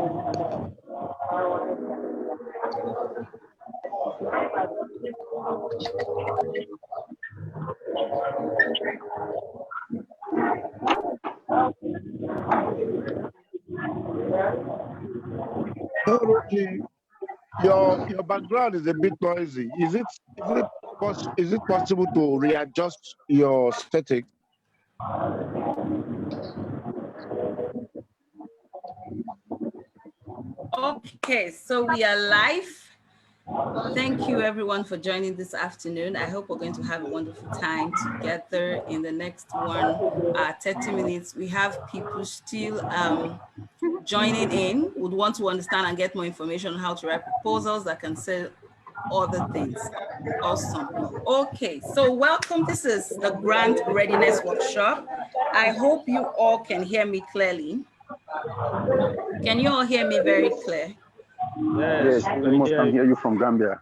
Your background is a bit noisy. Is it possible to readjust your setting? Okay, so we are live. Thank you everyone for joining this afternoon. I hope we're going to have a wonderful time together in the next 30 minutes. We have people still joining in, would want to understand and get more information on how to write proposals that can sell other things. Awesome. Okay, so welcome. This is the Grant Readiness Workshop. I hope you all can hear me clearly. Can you all hear me very clear? Yes, we can hear you from Gambia.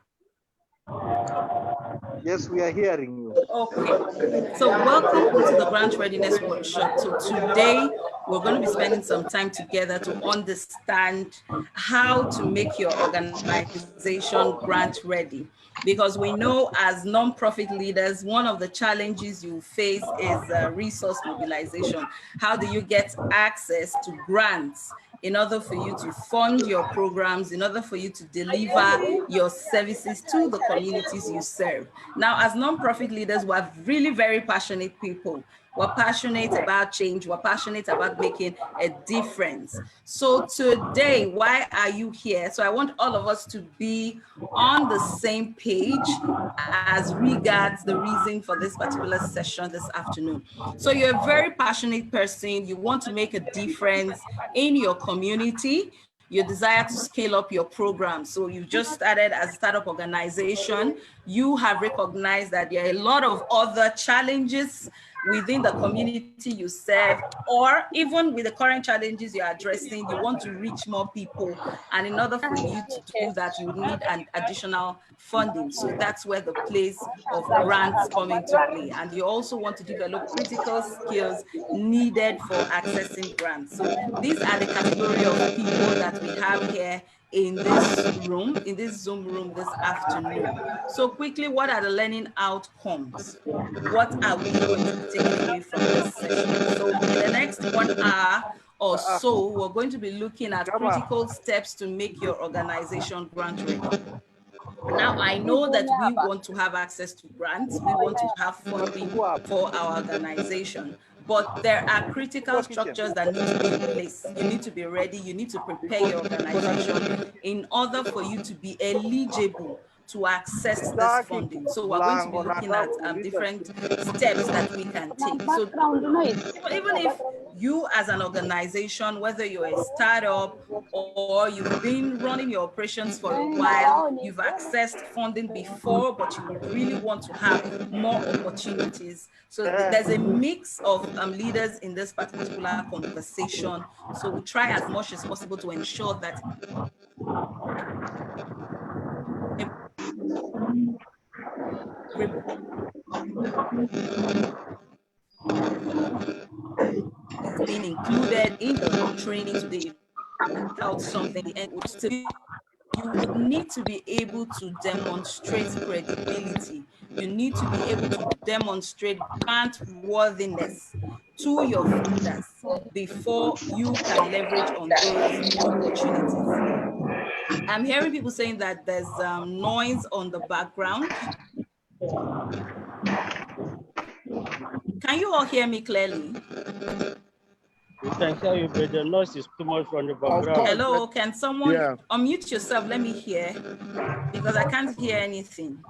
Yes, we are hearing you. Okay, so welcome to the Grant Readiness Workshop. So today we're going to be spending some time together to understand how to make your organization grant ready. Because we know as non-profit leaders, one of the challenges you face is resource mobilization. How do you get access to grants in order for you to fund your programs, in order for you to deliver your services to the communities you serve? Now, as non-profit leaders, we're really very passionate people. We're passionate about change. We're passionate about making a difference. So today, why are you here? So I want all of us to be on the same page as regards the reason for this particular session this afternoon. So you're a very passionate person. You want to make a difference in your community. You desire to scale up your program. So you've just started as a startup organization. You have recognized that there are a lot of other challenges within the community you serve, or even with the current challenges you're addressing, you want to reach more people. And in order for you to do that, you need an additional funding. So that's where the place of grants come into play. And you also want to develop critical skills needed for accessing grants. So these are the category of people that we have here in this room, in this Zoom room this afternoon. So quickly, what are the learning outcomes? What are we going to be taking away from this session? So in the next 1 hour or so, we're going to be looking at critical steps to make your organization grant ready. Now, I know that we want to have access to grants. We want to have funding for our organization. But there are critical structures that need to be in place. You need to be ready. You need to prepare your organization in order for you to be eligible to access this funding. So we're going to be looking at different steps that we can take. So even if you as an organization, whether you're a startup or you've been running your operations for a while, you've accessed funding before, but you really want to have more opportunities. So there's a mix of leaders in this particular conversation. So we try as much as possible to ensure that is being included in the training today. Without something, and you would need to be able to demonstrate credibility. You need to be able to demonstrate grant worthiness to your funders before you can leverage on those opportunities. I'm hearing people saying that there's noise on the background. Can you all hear me clearly? We can hear you, but the noise is too much from the background. Hello, can someone unmute yourself? Let me hear, because I can't hear anything.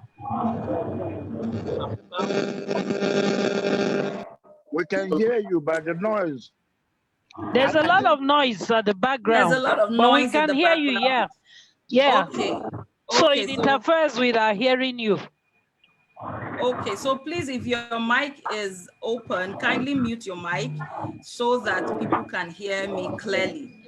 We can hear you by the noise. There's a lot of noise at the background. There's a lot of noise, but we can hear you, yeah. Okay. So it interferes with our hearing you. Okay, so please, if your mic is open, kindly mute your mic so that people can hear me clearly.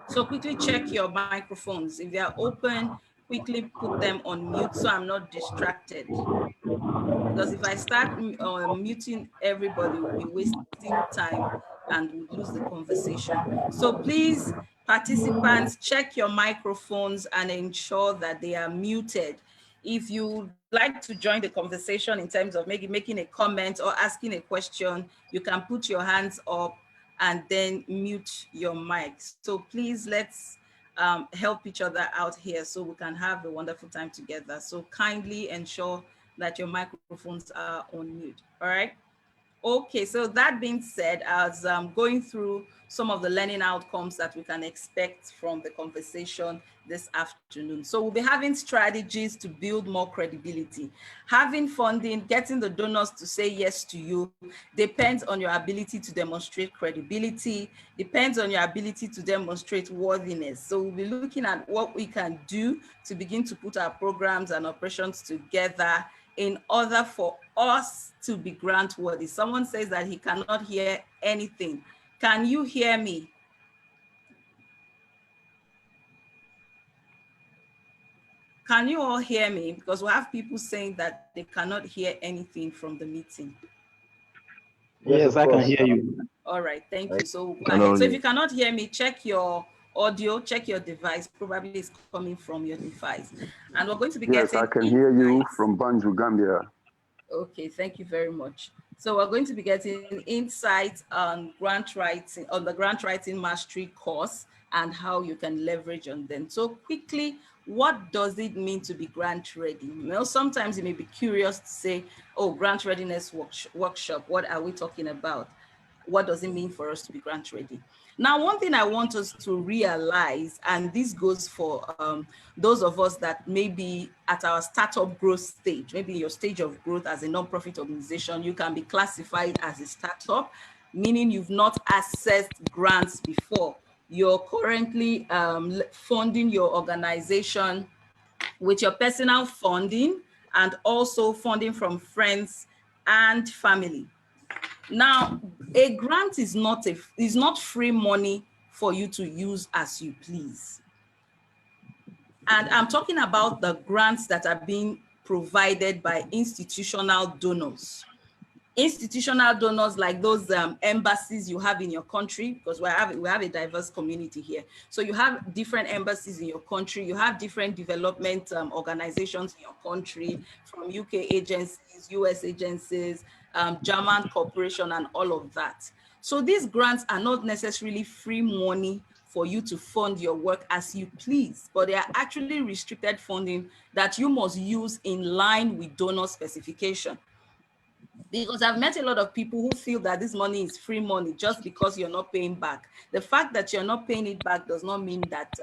So quickly check your microphones. If they are open, quickly put them on mute so I'm not distracted. Because if I start muting everybody, we'll be wasting time and we'll lose the conversation. So please Participants, check your microphones and ensure that they are muted. If you like to join the conversation in terms of making a comment or asking a question, you can put your hands up and then mute your mic. So please, let's help each other out here so we can have a wonderful time together. So kindly ensure that your microphones are on mute, all right? Okay, so that being said, as going through some of the learning outcomes that we can expect from the conversation this afternoon. So we'll be having strategies to build more credibility. Having funding, getting the donors to say yes to you depends on your ability to demonstrate credibility, depends on your ability to demonstrate worthiness. So we'll be looking at what we can do to begin to put our programs and operations together in order for us to be grant worthy. Someone says that he cannot hear anything. Can you hear me? Can you all hear me? Because we have people saying that they cannot hear anything from the meeting. Yes, I can hear you. All right, thank you. So go ahead. So if you cannot hear me, check your audio, check your device. Probably it's coming from your device. And we're going to be getting. Yes, I can hear you from Banjul, Gambia. Okay, thank you very much. So we're going to be getting insights on grant writing, on the grant writing mastery course and how you can leverage on them. So quickly, what does it mean to be grant ready? Well, sometimes you may be curious to say, oh, grant readiness workshop, what are we talking about? What does it mean for us to be grant ready? Now, one thing I want us to realize, and this goes for those of us that may be at our startup growth stage, maybe your stage of growth as a nonprofit organization, you can be classified as a startup, meaning you've not accessed grants before. You're currently funding your organization with your personal funding and also funding from friends and family. Now, a grant is not free money for you to use as you please. And I'm talking about the grants that are being provided by institutional donors. Institutional donors like those embassies you have in your country, because we have a diverse community here. So you have different embassies in your country, you have different development organizations in your country, from UK agencies, US agencies, German corporation, and all of that. So these grants are not necessarily free money for you to fund your work as you please, but they are actually restricted funding that you must use in line with donor specification. Because I've met a lot of people who feel that this money is free money just because you're not paying back. The fact that you're not paying it back does not mean that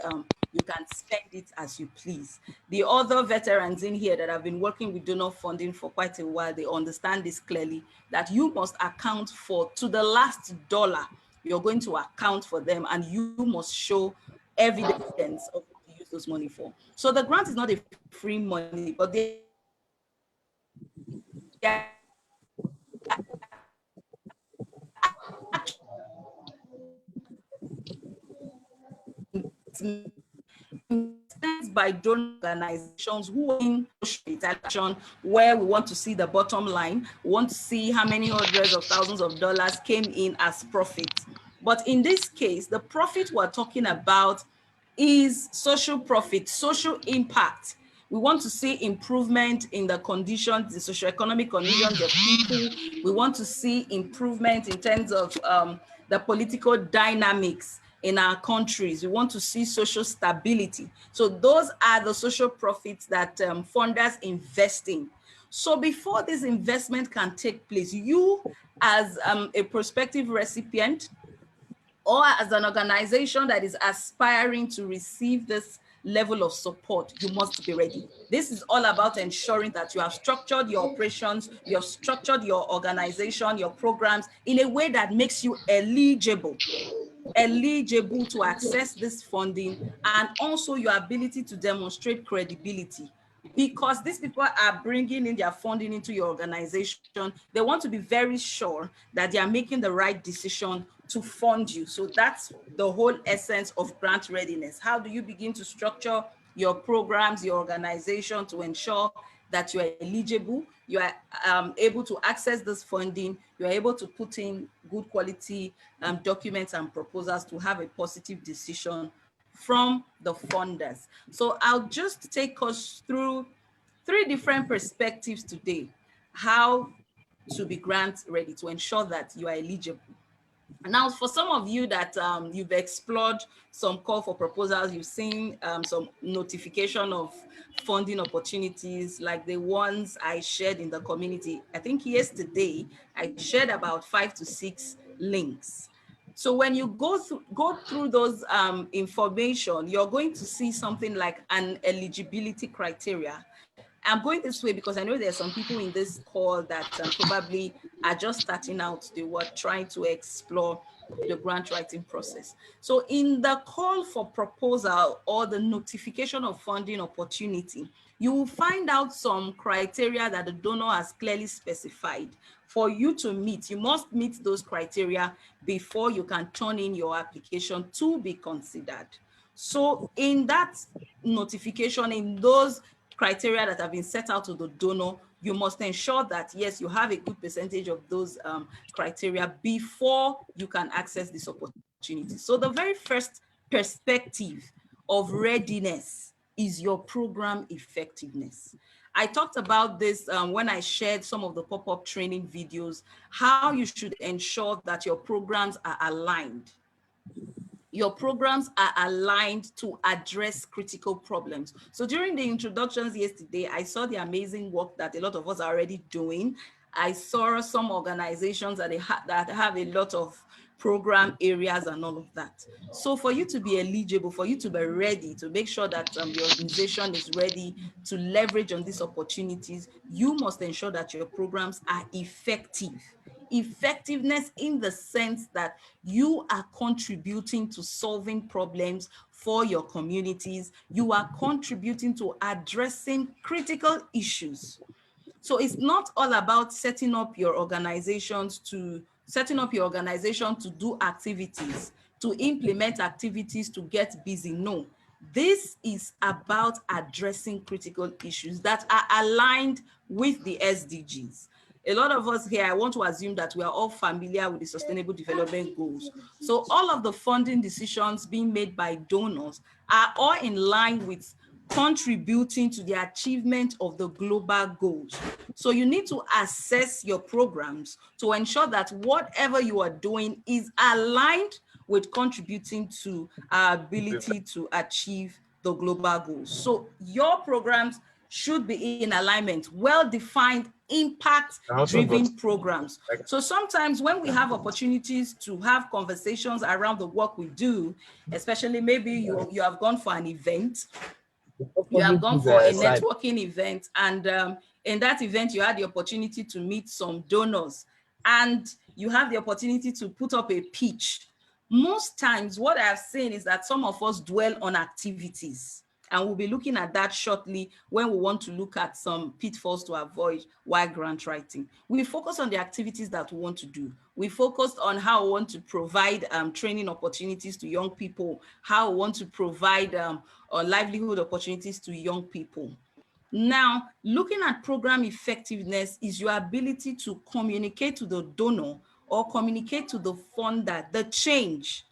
you can spend it as you please. The other veterans in here that have been working with donor funding for quite a while, they understand this clearly, that you must account for, to the last dollar, you're going to account for them, and you must show evidence of what you use those money for. So the grant is not a free money, but they are by donor organizations who are in social where we want to see the bottom line, we want to see how many hundreds of thousands of dollars came in as profit. But in this case, the profit we're talking about is social profit, social impact. We want to see improvement in the conditions, the socioeconomic conditions of people. We want to see improvement in terms of the political dynamics in our countries. We want to see social stability. So those are the social profits that funders invest in. So before this investment can take place, you as a prospective recipient or as an organization that is aspiring to receive this level of support, you must be ready. This is all about ensuring that you have structured your operations, you have structured your organization, your programs in a way that makes you eligible to access this funding, and also your ability to demonstrate credibility. Because these people are bringing in their funding into your organization, they want to be very sure that they are making the right decision to fund you. So that's the whole essence of grant readiness. How do you begin to structure your programs, your organization, to ensure that you are eligible, you are able to access this funding, you are able to put in good quality documents and proposals to have a positive decision from the funders. So I'll just take us through 3 different perspectives today, how to be grant ready, to ensure that you are eligible. Now, for some of you that you've explored some call for proposals, you've seen some notification of funding opportunities like the ones I shared in the community. I think yesterday I shared about 5 to 6 links. So when you go through those information, you're going to see something like an eligibility criteria. I'm going this way because I know there's some people in this call that probably are just starting out. They were trying to explore the grant writing process. So in the call for proposal or the notification of funding opportunity, you will find out some criteria that the donor has clearly specified for you to meet. You must meet those criteria before you can turn in your application to be considered. So in that notification, in those criteria that have been set out to the donor, you must ensure that, yes, you have a good percentage of those criteria before you can access this opportunity. So the very first perspective of readiness is your program effectiveness. I talked about this when I shared some of the pop-up training videos, how you should ensure that your programs are aligned. Your programs are aligned to address critical problems. So during the introductions yesterday, I saw the amazing work that a lot of us are already doing. I saw some organizations that have a lot of program areas and all of that. So for you to be eligible, for you to be ready, to make sure that your organization is ready to leverage on these opportunities, you must ensure that your programs are effective. Effectiveness in the sense that you are contributing to solving problems for your communities. You are contributing to addressing critical issues. So it's not all about setting up your organization to do activities, to implement activities, to get busy. No, this is about addressing critical issues that are aligned with the SDGs. A lot of us here, I want to assume that we are all familiar with the Sustainable Development Goals. So all of the funding decisions being made by donors are all in line with contributing to the achievement of the global goals. So you need to assess your programs to ensure that whatever you are doing is aligned with contributing to our ability to achieve the global goals. So your programs should be in alignment, well-defined, impact-driven programs. So sometimes when we have opportunities to have conversations around the work we do, especially maybe you have gone for an event, you have gone for a networking event, and in that event, you had the opportunity to meet some donors, and you have the opportunity to put up a pitch. Most times, what I've seen is that some of us dwell on activities, and we'll be looking at that shortly when we want to look at some pitfalls to avoid while grant writing. We focus on the activities that we want to do. We focused on how we want to provide training opportunities to young people, how we want to provide livelihood opportunities to young people. Now, looking at program effectiveness is your ability to communicate to the donor or communicate to the funder the change.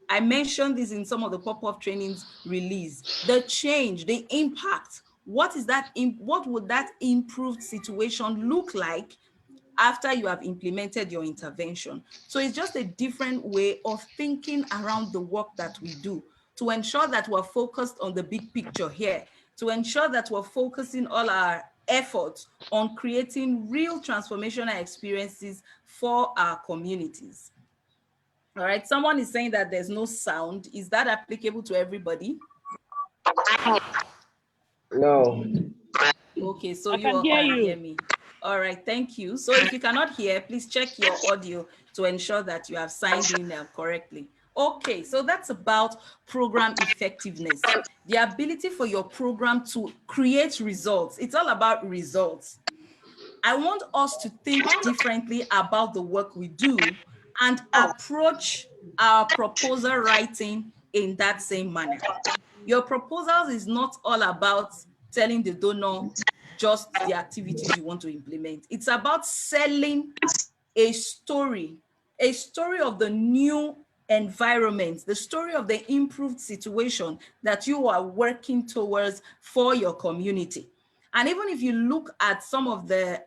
I mentioned this in some of the pop-up trainings release. The change, the impact. What would that improved situation look like after you have implemented your intervention? So it's just a different way of thinking around the work that we do to ensure that we're focused on the big picture here, to ensure that we're focusing all our efforts on creating real transformational experiences for our communities. All right, someone is saying that there's no sound. Is that applicable to everybody? No. Okay, so I you all can hear can you. hear me. All right, thank you. So if you cannot hear, please check your audio to ensure that you have signed in correctly. Okay, so that's about program effectiveness. The ability for your program to create results. It's all about results. I want us to think differently about the work we do and approach our proposal writing in that same manner. Your proposals is not all about telling the donor just the activities you want to implement. It's about selling a story of the new environment, the story of the improved situation that you are working towards for your community. And even if you look at some of the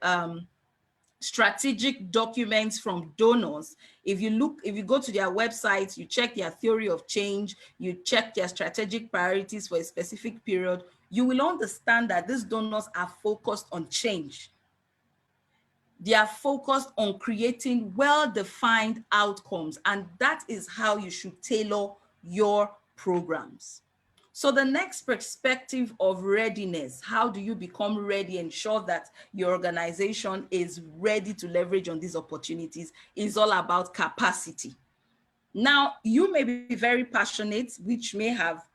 strategic documents from donors, if you go to their websites, you check their theory of change, you check their strategic priorities for a specific period, you will understand that these donors are focused on change. They are focused on creating well-defined outcomes, and that is how you should tailor your programs. So the next perspective of readiness, how do you become ready, ensure that your organization is ready to leverage on these opportunities, is all about capacity. Now, you may be very passionate, which may have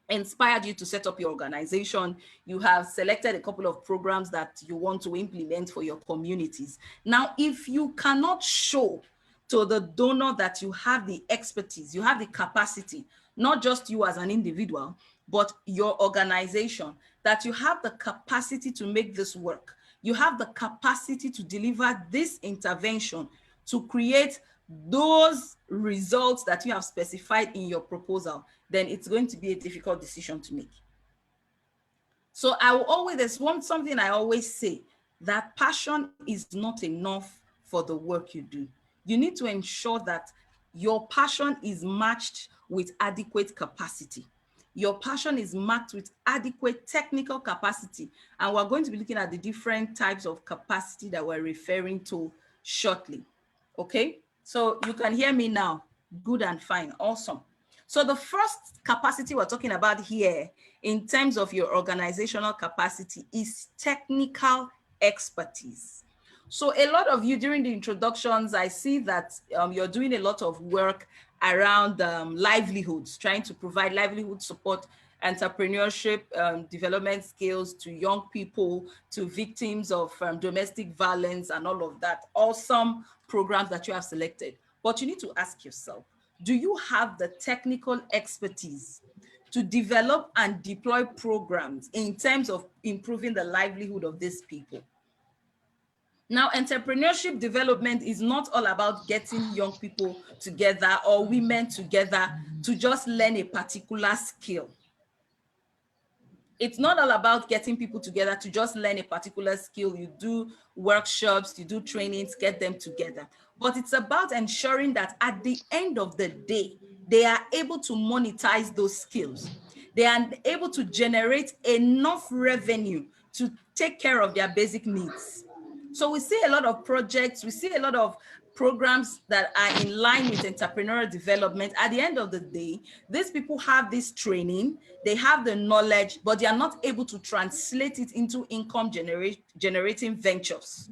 inspired you to set up your organization. You have selected a couple of programs that you want to implement for your communities. Now, if you cannot show to the donor that you have the expertise, you have the capacity, not just you as an individual, but your organization, that you have the capacity to make this work, you have the capacity to deliver this intervention, to create those results that you have specified in your proposal, then it's going to be a difficult decision to make. So there's something I always say, that passion is not enough for the work you do. You need to ensure that your passion is matched with adequate capacity. Your passion is matched with adequate technical capacity. And we're going to be looking at the different types of capacity that we're referring to shortly. Okay, so you can hear me now. Good and fine, awesome. So the first capacity we're talking about here in terms of your organizational capacity is technical expertise. So a lot of you during the introductions, I see that you're doing a lot of work around livelihoods, trying to provide livelihood support, entrepreneurship, development skills to young people, to victims of domestic violence and all of that. Awesome programs that you have selected. But you need to ask yourself, do you have the technical expertise to develop and deploy programs in terms of improving the livelihood of these people? Now, entrepreneurship development is not all about getting young people together or women together to just learn a particular skill. It's not all about getting people together to just learn a particular skill. You do workshops, you do trainings, get them together. But it's about ensuring that at the end of the day, they are able to monetize those skills. They are able to generate enough revenue to take care of their basic needs. So we see a lot of projects, we see a lot of programs that are in line with entrepreneurial development. At the end of the day, these people have this training, they have the knowledge, but they are not able to translate it into income generating ventures.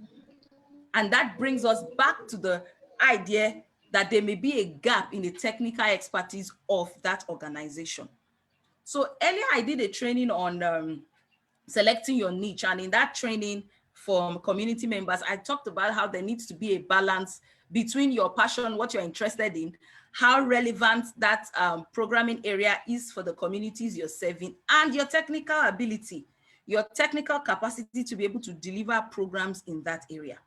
And that brings us back to the idea that there may be a gap in the technical expertise of that organization. So earlier I did a training on selecting your niche, and in that training from community members, I talked about how there needs to be a balance between your passion, what you're interested in, how relevant that programming area is for the communities you're serving, and your technical ability, your technical capacity to be able to deliver programs in that area.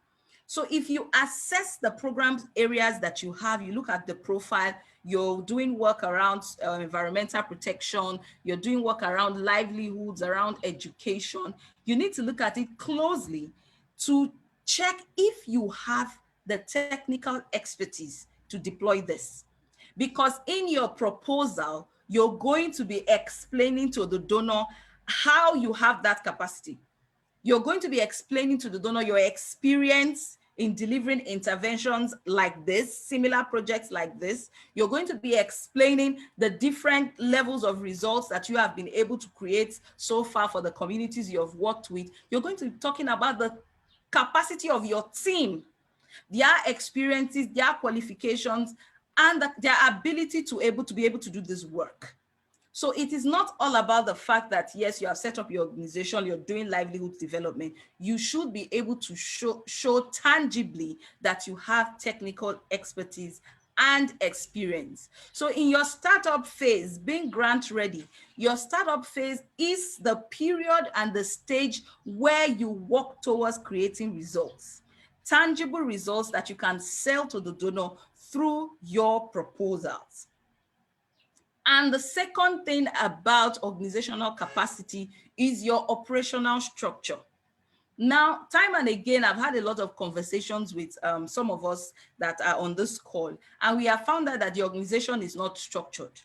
So if you assess the program areas that you have, you look at the profile, you're doing work around environmental protection, you're doing work around livelihoods, around education, you need to look at it closely to check if you have the technical expertise to deploy this. Because in your proposal, you're going to be explaining to the donor how you have that capacity. You're going to be explaining to the donor your experience in delivering interventions like this, similar projects like this. You're going to be explaining the different levels of results that you have been able to create so far for the communities you have worked with. You're going to be talking about the capacity of your team, their experiences, their qualifications, and their ability to be able to do this work. So it is not all about the fact that, yes, you have set up your organization, you're doing livelihood development. You should be able to show tangibly that you have technical expertise and experience. So in your startup phase, being grant ready, your startup phase is the period and the stage where you work towards creating results, tangible results that you can sell to the donor through your proposals. And the second thing about organizational capacity is your operational structure. Now, time and again, I've had a lot of conversations with some of us that are on this call, and we have found out that the organization is not structured.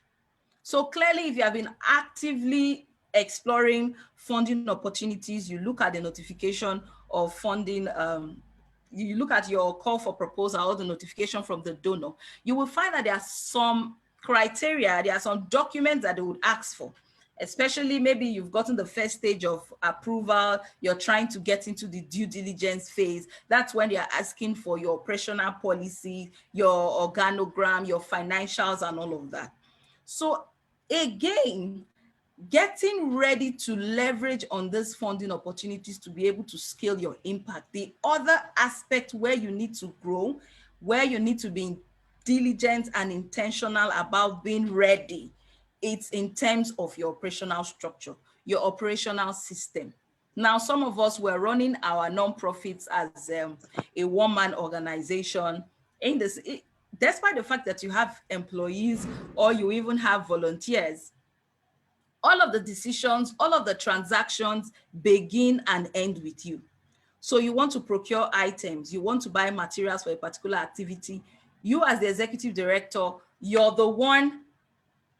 So clearly, if you have been actively exploring funding opportunities, you look at the notification of funding, you look at your call for proposal or the notification from the donor, you will find that there are some criteria, there are some documents that they would ask for. Especially maybe you've gotten the first stage of approval, you're trying to get into the due diligence phase. That's when they're asking for your operational policy, your organogram, your financials, and all of that. So again, getting ready to leverage on these funding opportunities to be able to scale your impact. The other aspect where you need to grow, where you need to be diligent and intentional about being ready, it's in terms of your operational structure, your operational system. Now, some of us were running our nonprofits as a one-man organization. In this, despite the fact that you have employees or you even have volunteers, all of the decisions, all of the transactions begin and end with you. So you want to procure items, you want to buy materials for a particular activity. You as the executive director, you're the one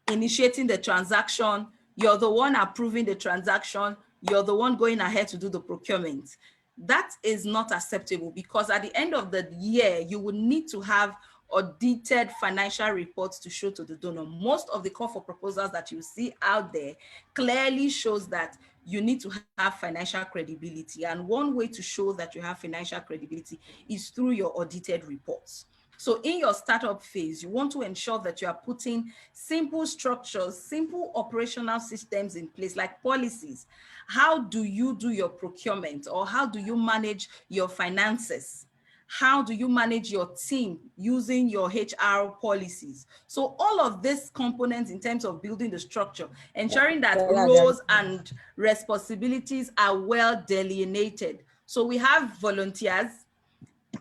initiating the transaction, you're the one approving the transaction, you're the one going ahead to do the procurement. That is not acceptable, because at the end of the year, you will need to have audited financial reports to show to the donor. Most of the call for proposals that you see out there clearly shows that you need to have financial credibility. And one way to show that you have financial credibility is through your audited reports. So in your startup phase, you want to ensure that you are putting simple structures, simple operational systems in place, like policies. How do you do your procurement, or how do you manage your finances? How do you manage your team using your HR policies? So all of these components in terms of building the structure, ensuring that roles and responsibilities are well delineated. So we have volunteers.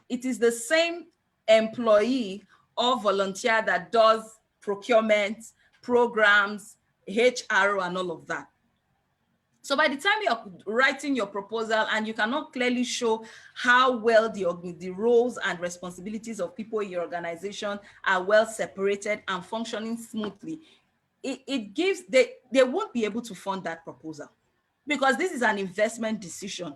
It is the same employee or volunteer that does procurement, programs, HR, and all of that. So by the time you're writing your proposal and you cannot clearly show how well the roles and responsibilities of people in your organization are well separated and functioning smoothly, it gives, they won't be able to fund that proposal, because this is an investment decision.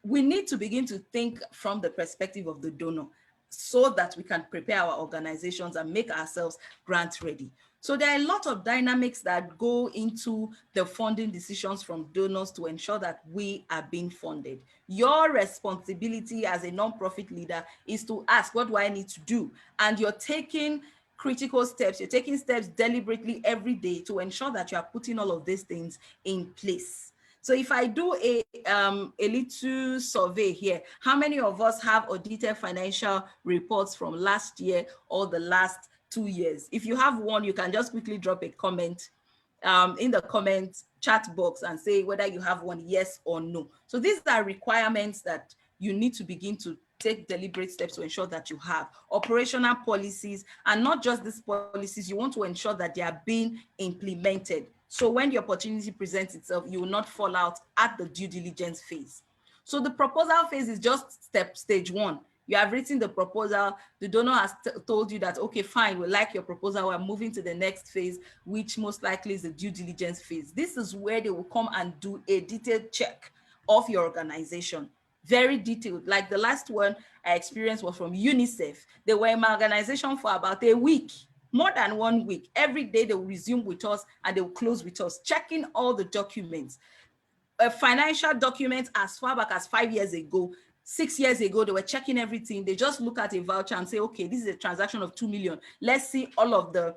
We need to begin to think from the perspective of the donor, so that we can prepare our organizations and make ourselves grant ready. So there are a lot of dynamics that go into the funding decisions from donors to ensure that we are being funded. Your responsibility as a nonprofit leader is to ask, what do I need to do? And you're taking critical steps, you're taking steps deliberately every day to ensure that you are putting all of these things in place. So if I do a little survey here, how many of us have audited financial reports from last year or the last 2 years? If you have one, you can just quickly drop a comment in the comment chat box and say whether you have one, yes or no. So these are requirements that you need to begin to take deliberate steps to ensure that you have operational policies, and not just these policies, you want to ensure that they are being implemented. So when the opportunity presents itself, you will not fall out at the due diligence phase. So the proposal phase is just stage one. You have written the proposal, the donor has told you that, okay, fine, we like your proposal, we're moving to the next phase, which most likely is the due diligence phase. This is where they will come and do a detailed check of your organization. Very detailed. Like the last one I experienced was from UNICEF. They were in my organization for about a week, more than 1 week. Every day they will resume with us and they will close with us, checking all the documents. Financial documents as far back as 5 years ago, 6 years ago, they were checking everything. They just look at a voucher and say, okay, this is a transaction of 2 million. Let's see all of the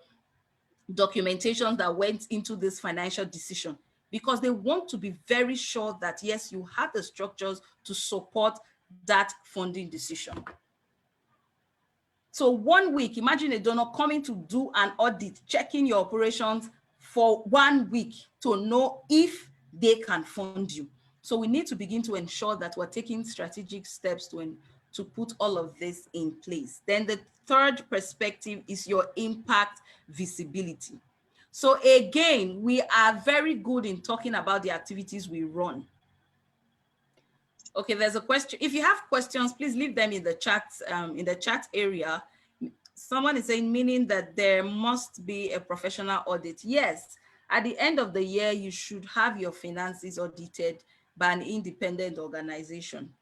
documentation that went into this financial decision, because they want to be very sure that, yes, you have the structures to support that funding decision. So 1 week, imagine a donor coming to do an audit, checking your operations for 1 week to know if they can fund you. So we need to begin to ensure that we're taking strategic steps to put all of this in place. Then the third perspective is your impact visibility. So again, we are very good in talking about the activities we run. Okay, there's a question. If you have questions, please leave them in the chat area. Someone is saying, meaning that there must be a professional audit. Yes, at the end of the year, you should have your finances audited by an independent organization.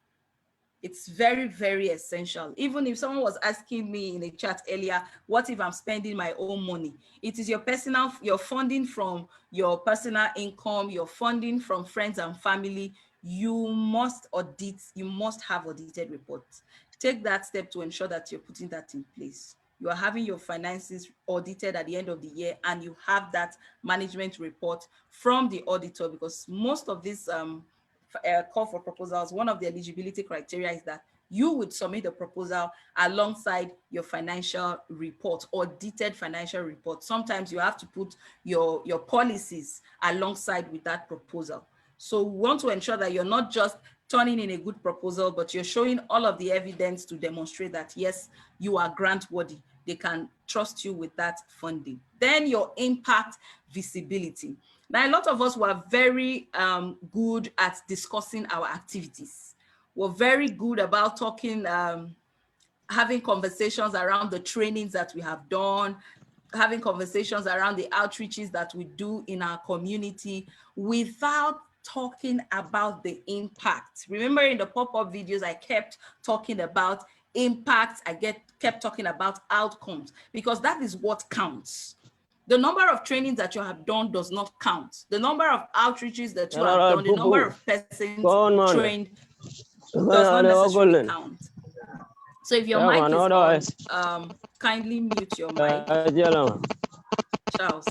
It's very, very essential. Even if someone was asking me in a chat earlier, what if I'm spending my own money? It is your personal, you're funding from your personal income, you're funding from friends and family. You must audit, you must have audited reports. Take that step to ensure that you're putting that in place. You are having your finances audited at the end of the year, and you have that management report from the auditor, because most of these call for proposals, one of the eligibility criteria is that you would submit a proposal alongside your financial report, audited financial report. Sometimes you have to put your policies alongside with that proposal. So we want to ensure that you're not just turning in a good proposal, but you're showing all of the evidence to demonstrate that, yes, you are grant worthy. They can trust you with that funding. Then your impact visibility. Now, a lot of us were very good at discussing our activities. We're very good about talking, having conversations around the trainings that we have done, having conversations around the outreaches that we do in our community, without talking about the impact. Remember, in the pop-up videos, I kept talking about impact. I kept talking about outcomes, because that is what counts. The number of trainings that you have done does not count. The number of outreaches that you have done, the number of persons trained does not necessarily count. So if your mic is on, kindly mute your mic. Charles.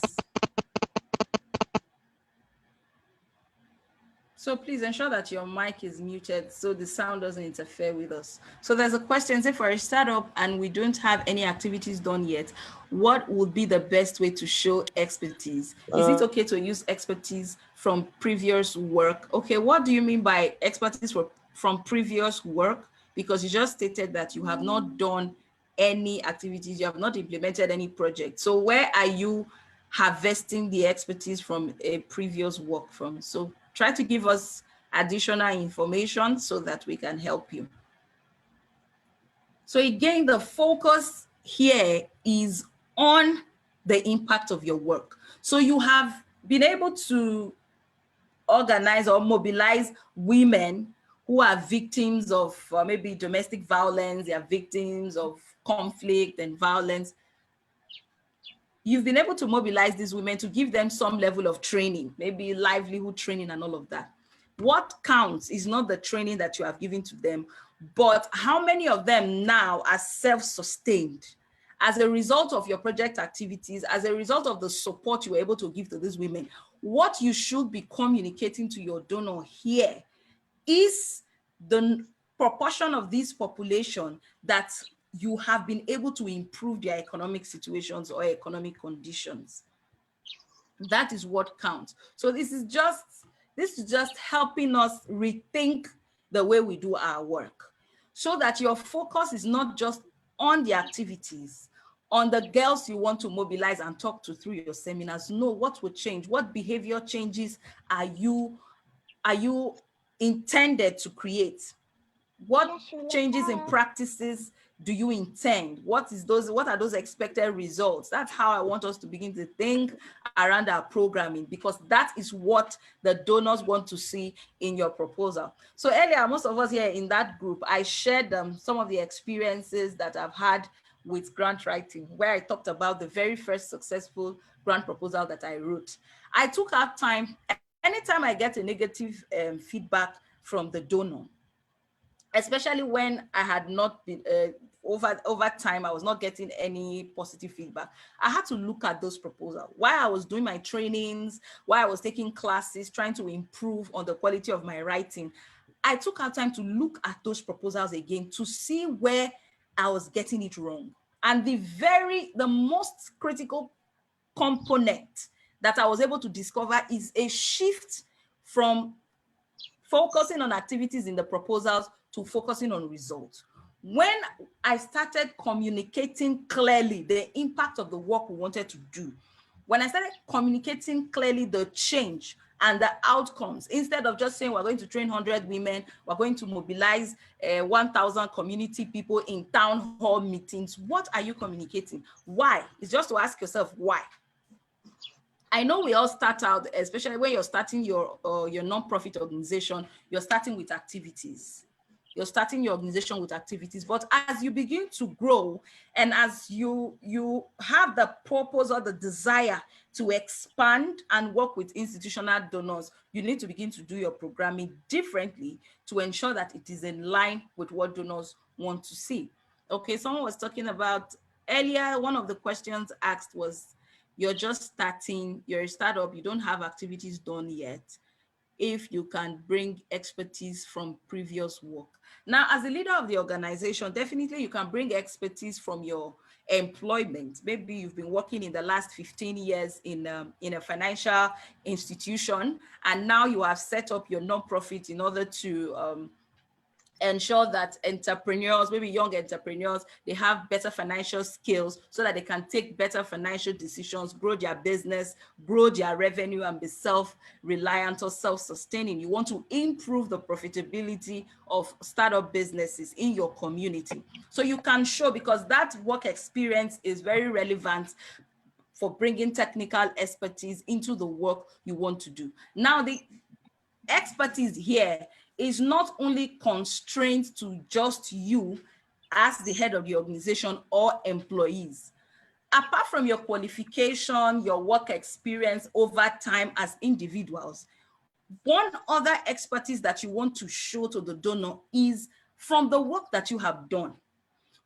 So please ensure that your mic is muted so the sound doesn't interfere with us. So there's a question, say for a startup and we don't have any activities done yet, what would be the best way to show expertise? Is it okay to use expertise from previous work? Okay, what do you mean by expertise from previous work? Because you just stated that you have not done any activities, you have not implemented any project. So where are you harvesting the expertise from a previous work from? So try to give us additional information so that we can help you. So again, the focus here is on the impact of your work. So you have been able to organize or mobilize women who are victims of maybe domestic violence, they are victims of conflict and violence. You've been able to mobilize these women to give them some level of training, maybe livelihood training and all of that. What counts is not the training that you have given to them, but how many of them now are self-sustained as a result of your project activities, as a result of the support you were able to give to these women. What you should be communicating to your donor here is the proportion of this population that you have been able to improve their economic situations or economic conditions. That is what counts. So this is just helping us rethink the way we do our work, so that your focus is not just on the activities, on the girls you want to mobilize and talk to through your seminars. No, what will change? What behavior changes are you intended to create? What changes in practices do you intend? What are those expected results? That's how I want us to begin to think around our programming, because that is what the donors want to see in your proposal. So earlier, most of us here in that group, I shared some of the experiences that I've had with grant writing, where I talked about the very first successful grant proposal that I wrote. I took out time, anytime I get a negative feedback from the donor, especially when I had not been, over time, I was not getting any positive feedback. I had to look at those proposals. While I was doing my trainings, while I was taking classes, trying to improve on the quality of my writing, I took out time to look at those proposals again to see where I was getting it wrong. And the most critical component that I was able to discover is a shift from focusing on activities in the proposals to focusing on results. When I started communicating clearly the impact of the work we wanted to do, when I started communicating clearly the change and the outcomes, instead of just saying we're going to train 100 women, we're going to mobilize 1,000 community people in town hall meetings, what are you communicating? Why? It's just to ask yourself why. I know we all start out, especially when you're starting your nonprofit organization, you're starting with activities. You're starting your organization with activities, but as you begin to grow and as you have the purpose or the desire to expand and work with institutional donors, you need to begin to do your programming differently to ensure that it is in line with what donors want to see. Okay, someone was talking about earlier, one of the questions asked was, you're just starting, you're a startup, you don't have activities done yet, if you can bring expertise from previous work. Now, as a leader of the organization, definitely you can bring expertise from your employment. Maybe you've been working in the last 15 years in a financial institution, and now you have set up your nonprofit in order to ensure that entrepreneurs, maybe young entrepreneurs, they have better financial skills so that they can take better financial decisions, grow their business, grow their revenue, and be self-reliant or self-sustaining. You want to improve the profitability of startup businesses in your community. So you can show, because that work experience is very relevant for bringing technical expertise into the work you want to do. Now, the expertise here is not only constrained to just you as the head of the organization or employees. Apart from your qualification, your work experience over time as individuals, one other expertise that you want to show to the donor is from the work that you have done.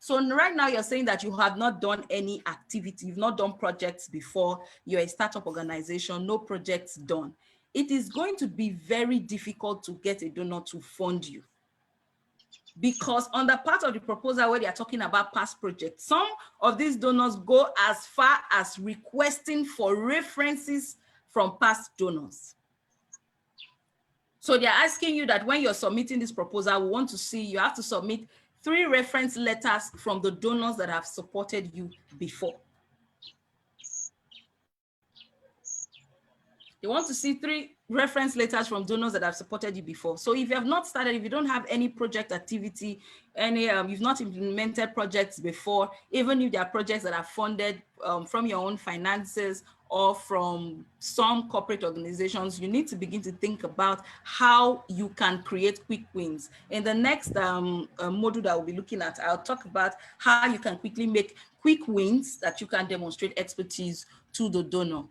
So right now you're saying that you have not done any activity, you've not done projects before, you're a startup organization, no projects done. It is going to be very difficult to get a donor to fund you. Because on the part of the proposal where they are talking about past projects, some of these donors go as far as requesting for references from past donors. So they're asking you that when you're submitting this proposal, we want to see, you have to submit 3 reference letters from the donors that have supported you before. They want to see 3 reference letters from donors that have supported you before. So if you have not started, if you don't have any project activity, you've not implemented projects before, even if there are projects that are funded from your own finances or from some corporate organizations, you need to begin to think about how you can create quick wins. In the next module that we'll be looking at, I'll talk about how you can quickly make quick wins that you can demonstrate expertise to the donor.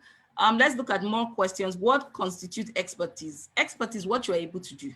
Let's look at more questions. What constitutes expertise? Expertise, what you're able to do.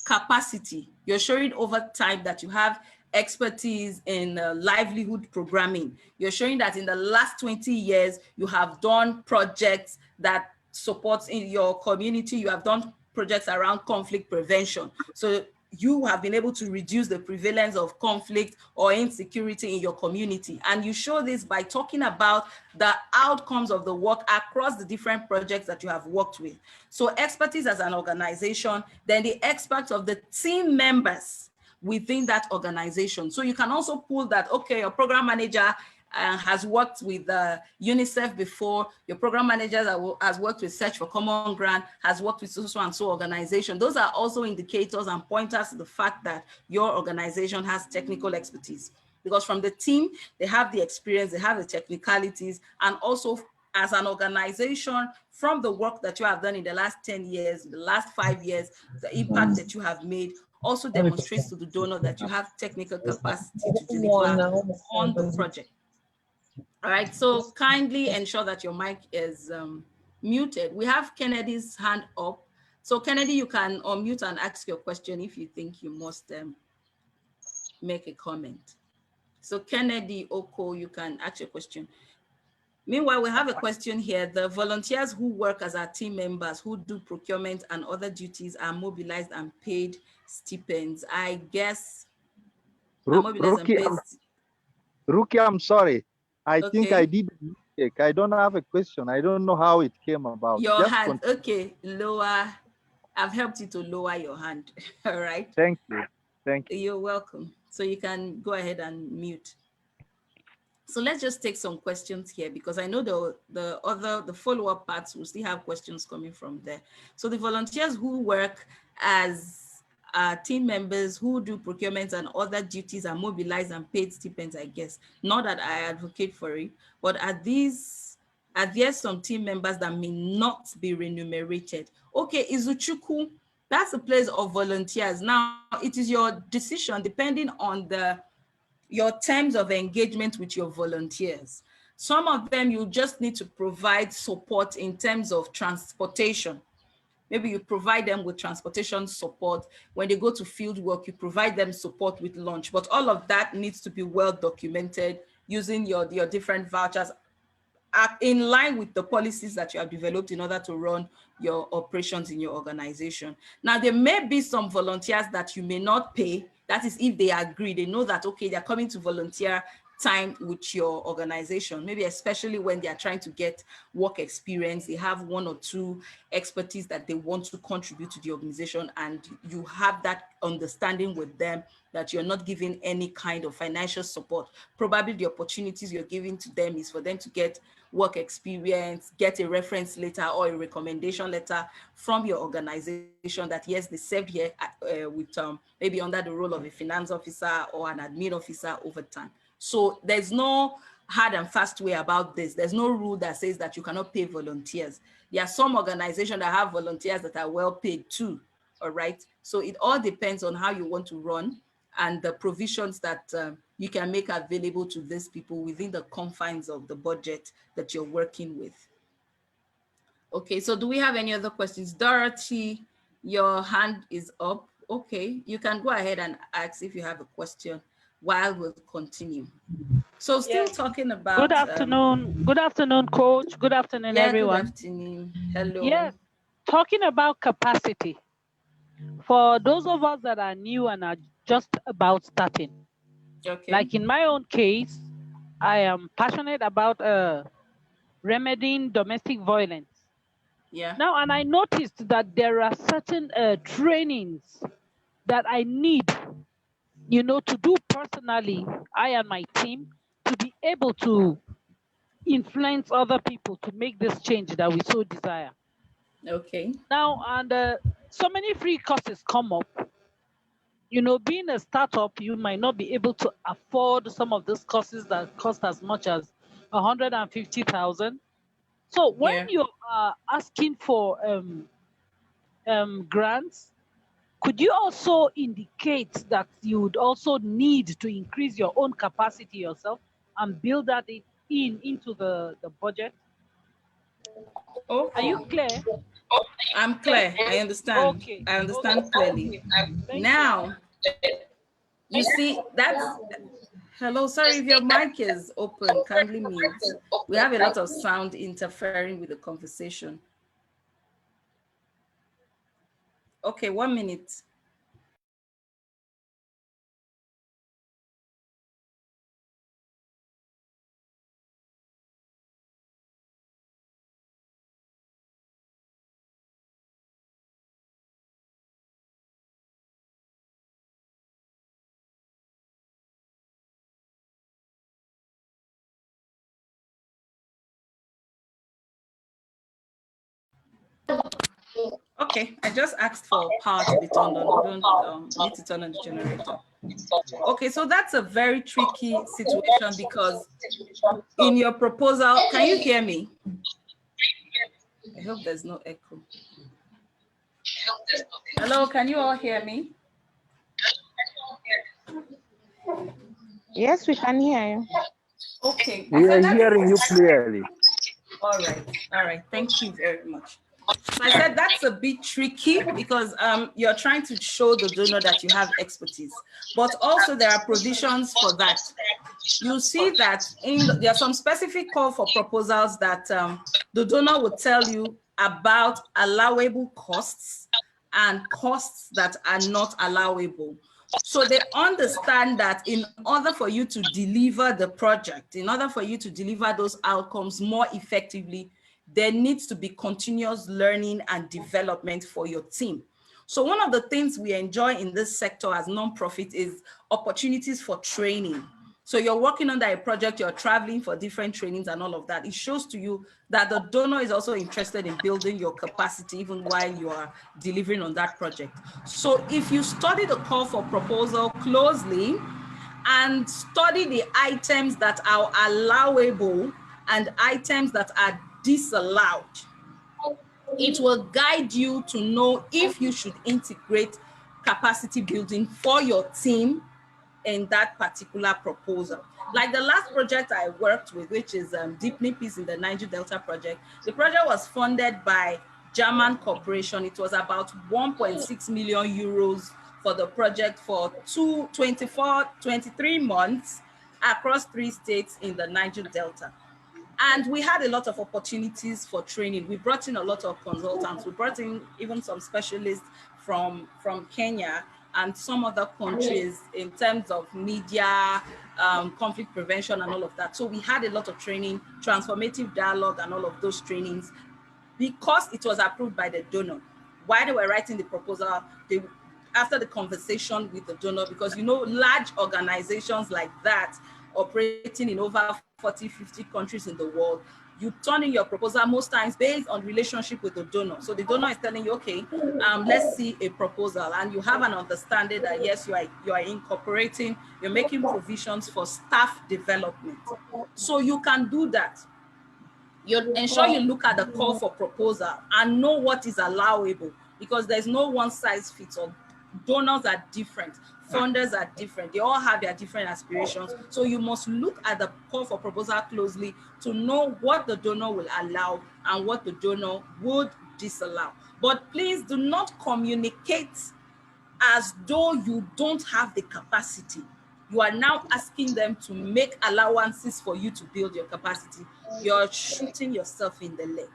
Capacity, you're showing over time that you have expertise in livelihood programming. You're showing that in the last 20 years, you have done projects that support in your community. You have done projects around conflict prevention. So you have been able to reduce the prevalence of conflict or insecurity in your community. And you show this by talking about the outcomes of the work across the different projects that you have worked with. So expertise as an organization, then the experts of the team members within that organization. So you can also pull that, okay, your program manager has worked with UNICEF before, your program manager has worked with Search for Common Ground, has worked with so and so organization. Those are also indicators and pointers to the fact that your organization has technical expertise. Because from the team, they have the experience, they have the technicalities, and also as an organization, from the work that you have done in the last 10 years, the last 5 years, the impact that you have made also demonstrates to the donor that you have technical capacity to deliver on the project. All right, so kindly ensure that your mic is muted. We have Kennedy's hand up. So Kennedy, you can unmute and ask your question if you think you must make a comment. So Kennedy Oko, you can ask your question. Meanwhile, we have a question here. The volunteers who work as our team members who do procurement and other duties are mobilized and paid stipends. I guess are mobilized and paid. Ruki, I'm sorry. I think I Okay. did a mistake. I don't have a question. I don't know how it came about. Your Just hand. continue. Okay. Lower. I've helped you to lower your hand. All right. Thank you. Thank you. You're welcome. So you can go ahead and mute. So let's just take some questions here because I know the follow-up parts will still have questions coming from there. So the volunteers who work as team members who do procurement and other duties are mobilized and paid stipends, I guess. Not that I advocate for it, but are there some team members that may not be remunerated? Okay, Izuchuku, that's a place of volunteers. Now, it is your decision depending on your terms of engagement with your volunteers. Some of them you just need to provide support in terms of transportation. Maybe you provide them with transportation support. When they go to field work, you provide them support with lunch. But all of that needs to be well documented using your different vouchers in line with the policies that you have developed in order to run your operations in your organization. Now, there may be some volunteers that you may not pay. That is if they agree, they know that, okay, they're coming to volunteer time with your organization, maybe especially when they are trying to get work experience, they have one or two expertise that they want to contribute to the organization, and you have that understanding with them that you're not giving any kind of financial support. Probably the opportunities you're giving to them is for them to get work experience, get a reference letter or a recommendation letter from your organization that yes, they served here with maybe under the role of a finance officer or an admin officer over time. So there's no hard and fast way about this. There's no rule that says that you cannot pay volunteers. There are some organizations that have volunteers that are well paid too, all right? So it all depends on how you want to run and the provisions that you can make available to these people within the confines of the budget that you're working with. Okay, so do we have any other questions? Dorothy, your hand is up. Okay, you can go ahead and ask if you have a question while we'll continue. So still talking about... Good afternoon. Good afternoon, Coach. Good afternoon, everyone. Good afternoon. Hello. Yes, talking about capacity. For those of us that are new and are just about starting, okay, like in my own case, I am passionate about remedying domestic violence. Yeah. Now, and I noticed that there are certain trainings that I need, to do personally, I and my team, to be able to influence other people to make this change that we so desire. Okay. Now, and so many free courses come up. Being a startup, you might not be able to afford some of these courses that cost as much as 150,000. So when you're asking for grants, could you also indicate that you would also need to increase your own capacity yourself and build that into the budget? Okay. Are you clear? I'm clear. I understand. Okay. I understand clearly. Now, you see, that's... Hello, sorry if your mic is open, kindly mute. We have a lot of sound interfering with the conversation. Okay, 1 minute. Okay, I just asked for power to be turned on. We don't need to turn on the generator. Okay, so that's a very tricky situation because in your proposal, can you hear me? I hope there's no echo. Hello, can you all hear me? Yes, we can hear you. Okay. We are hearing you clearly. All right. Thank you very much. So I said that's a bit tricky because you're trying to show the donor that you have expertise, but also there are provisions for that. You'll see that there are some specific call for proposals that the donor will tell you about allowable costs and costs that are not allowable. So they understand that in order for you to deliver the project, in order for you to deliver those outcomes more effectively, there needs to be continuous learning and development for your team. So one of the things we enjoy in this sector as nonprofit is opportunities for training. So you're working under a project, you're traveling for different trainings and all of that. It shows to you that the donor is also interested in building your capacity even while you are delivering on that project. So if you study the call for proposal closely and study the items that are allowable and items that are disallowed, it will guide you to know if you should integrate capacity building for your team in that particular proposal. Like the last project I worked with, which is Deepening Peace in the Niger Delta project, the project was funded by German corporation. It was about 1.6 million euros for the project for 23 months across 3 states in the Niger Delta. And we had a lot of opportunities for training. We brought in a lot of consultants. We brought in even some specialists from Kenya and some other countries in terms of media, conflict prevention and all of that. So we had a lot of training, transformative dialogue and all of those trainings because it was approved by the donor. While they were writing the proposal, after the conversation with the donor, because you know, large organizations like that operating in over 40, 50 countries in the world, you turn in your proposal most times based on relationship with the donor. So the donor is telling you, okay, let's see a proposal, and you have an understanding that yes, you are incorporating, you're making provisions for staff development. So you can do that. You ensure you look at the call for proposal and know what is allowable, because there's no one size fits all. Donors are different, funders are different, they all have their different aspirations. So you must look at the call for proposal closely to know what the donor will allow and what the donor would disallow. But please do not communicate as though you don't have the capacity. You are now asking them to make allowances for you to build your capacity. You're shooting yourself in the leg.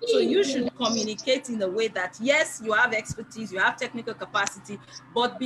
So you should communicate in a way that, yes, you have expertise, you have technical capacity, but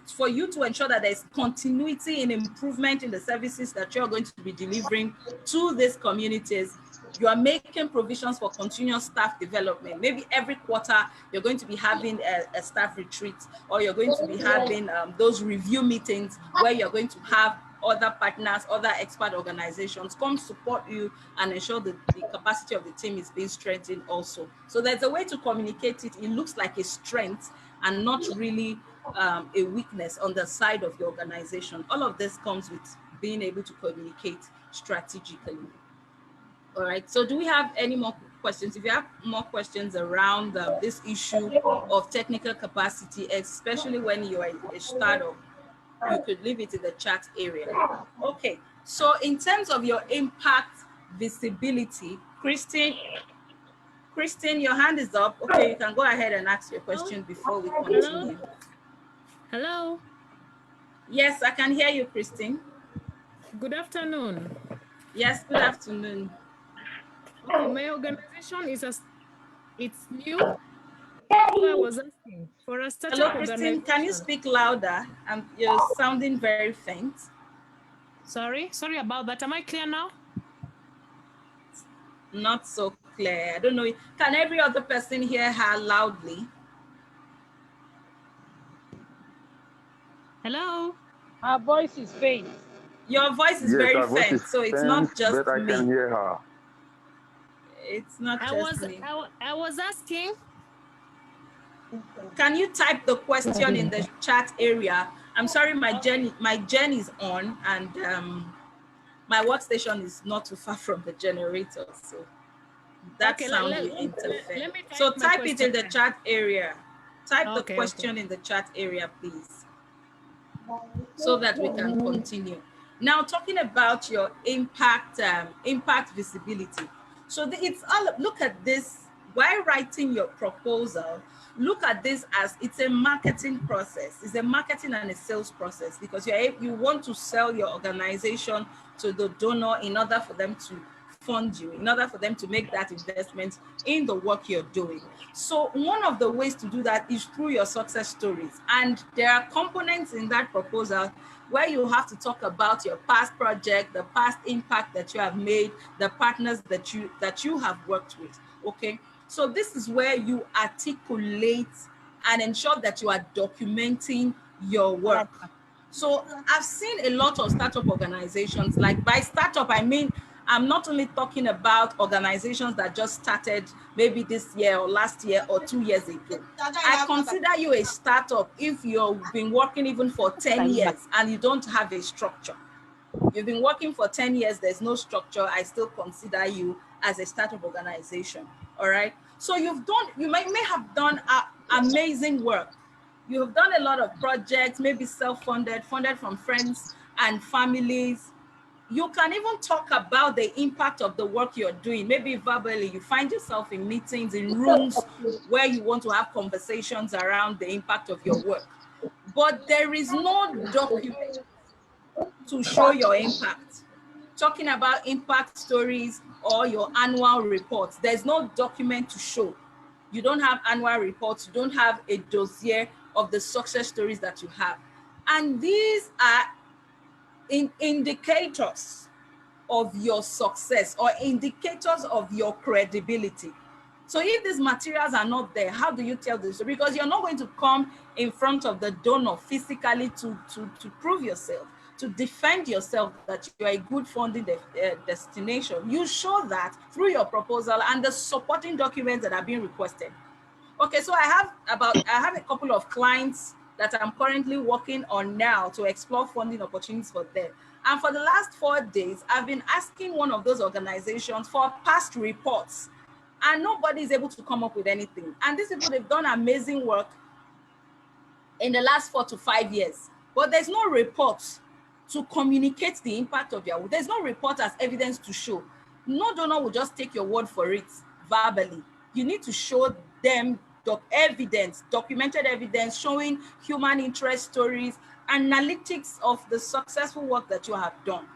for you to ensure that there's continuity and improvement in the services that you're going to be delivering to these communities, you are making provisions for continuous staff development. Maybe every quarter you're going to be having a staff retreat, or you're going to be having those review meetings where you're going to have other partners, other expert organizations come support you and ensure that the capacity of the team is being strengthened also. So there's a way to communicate it. It looks like a strength and not really a weakness on the side of the organization. All of this comes with being able to communicate strategically. All right, so do we have any more questions? If you have more questions around this issue of technical capacity, especially when you are a startup, you could leave it in the chat area. Okay, so in terms of your impact visibility, Christine, your hand is up. Okay, you can go ahead and ask your question before we continue. Hello. Yes, I can hear you, Christine. Good afternoon. Yes, good afternoon. Okay, my organization it's new. I was asking for a startup. Hello, Christine, can you speak louder? You're sounding very faint. Sorry about that. Am I clear now? Not so clear. I don't know. Can every other person hear her loudly? Hello? Her voice is faint. Your voice is very faint, so it's not just but I me. can hear her. It's not just me. I was asking. Can you type the question in the chat area? I'm sorry, my gen is on, and my workstation is not too far from the generator, so that sound will interfere. So type it in the chat area. Type the question in the chat area, please, so that we can continue. Now, talking about your impact visibility. So it's all, look at this, while writing your proposal, look at this as it's a marketing process. It's a marketing and a sales process, because you want to sell your organization to the donor in order for them to fund you, in order for them to make that investment in the work you're doing. So one of the ways to do that is through your success stories. And there are components in that proposal where you have to talk about your past project, the past impact that you have made, the partners that you have worked with. Okay, so this is where you articulate and ensure that you are documenting your work. So I've seen a lot of startup organizations. Like, by startup, I mean, I'm not only talking about organizations that just started maybe this year or last year or 2 years ago. I consider you a startup if you've been working even for 10 years and you don't have a structure. You've been working for 10 years, there's no structure, I still consider you as a startup organization. All right. So you may have done amazing work. You have done a lot of projects, maybe self-funded, funded from friends and families. You can even talk about the impact of the work you're doing. Maybe verbally, you find yourself in meetings, in rooms where you want to have conversations around the impact of your work. But there is no document to show your impact. Talking about impact stories or your annual reports, there's no document to show. You don't have annual reports, you don't have a dossier of the success stories that you have. And these are indicators of your success or indicators of your credibility. So if these materials are not there, how do you tell this? Because you're not going to come in front of the donor physically to prove yourself, to defend yourself that you are a good funding destination. You show that through your proposal and the supporting documents that are being requested. Okay, so I have a couple of clients that I'm currently working on now to explore funding opportunities for them. And for the last 4 days, I've been asking one of those organizations for past reports, and nobody is able to come up with anything. And these people, they've done amazing work in the last 4 to 5 years, but there's no report to communicate the impact of your work. There's no report as evidence to show. No donor will just take your word for it verbally. You need to show them documented evidence showing human interest stories, analytics of the successful work that you have done,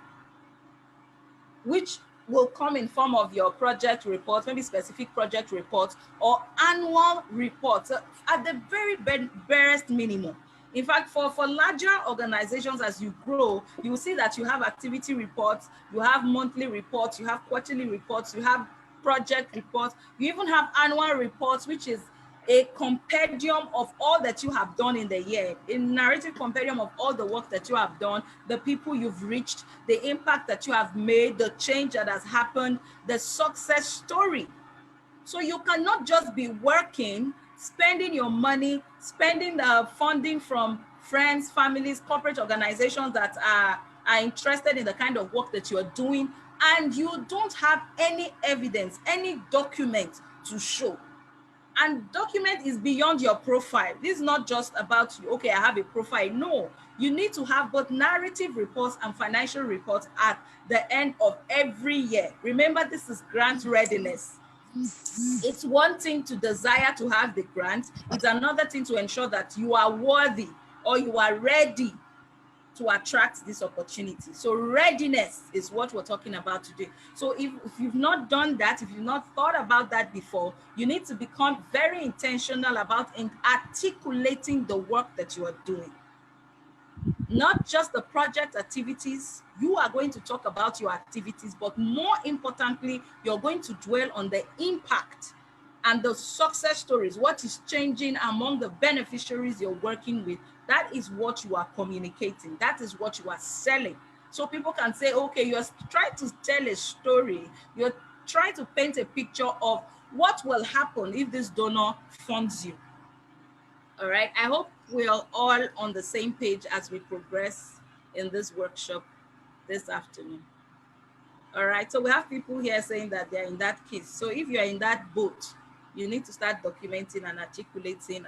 which will come in form of your project reports, maybe specific project reports or annual reports at the very barest minimum. In fact, for larger organizations, as you grow, you will see that you have activity reports, you have monthly reports, you have quarterly reports, you have project reports, you even have annual reports, which is a compendium of all that you have done in the year, a narrative compendium of all the work that you have done, the people you've reached, the impact that you have made, the change that has happened, the success story. So you cannot just be working, spending your money, spending the funding from friends, families, corporate organizations that are interested in the kind of work that you are doing, and you don't have any evidence, any document to show. And document is beyond your profile. This is not just about you, okay, I have a profile. No, you need to have both narrative reports and financial reports at the end of every year. Remember, this is grant readiness. It's one thing to desire to have the grant. It's another thing to ensure that you are worthy or you are ready to attract this opportunity. So readiness is what we're talking about today. So if you've not done that, if you've not thought about that before, you need to become very intentional about articulating the work that you are doing. Not just the project activities, you are going to talk about your activities, but more importantly, you're going to dwell on the impact and the success stories, what is changing among the beneficiaries you're working with. That is what you are communicating. That is what you are selling. So people can say, okay, you're trying to tell a story. You're trying to paint a picture of what will happen if this donor funds you. All right. I hope we are all on the same page as we progress in this workshop this afternoon. All right. So we have people here saying that they're in that case. So if you're in that boat, you need to start documenting and articulating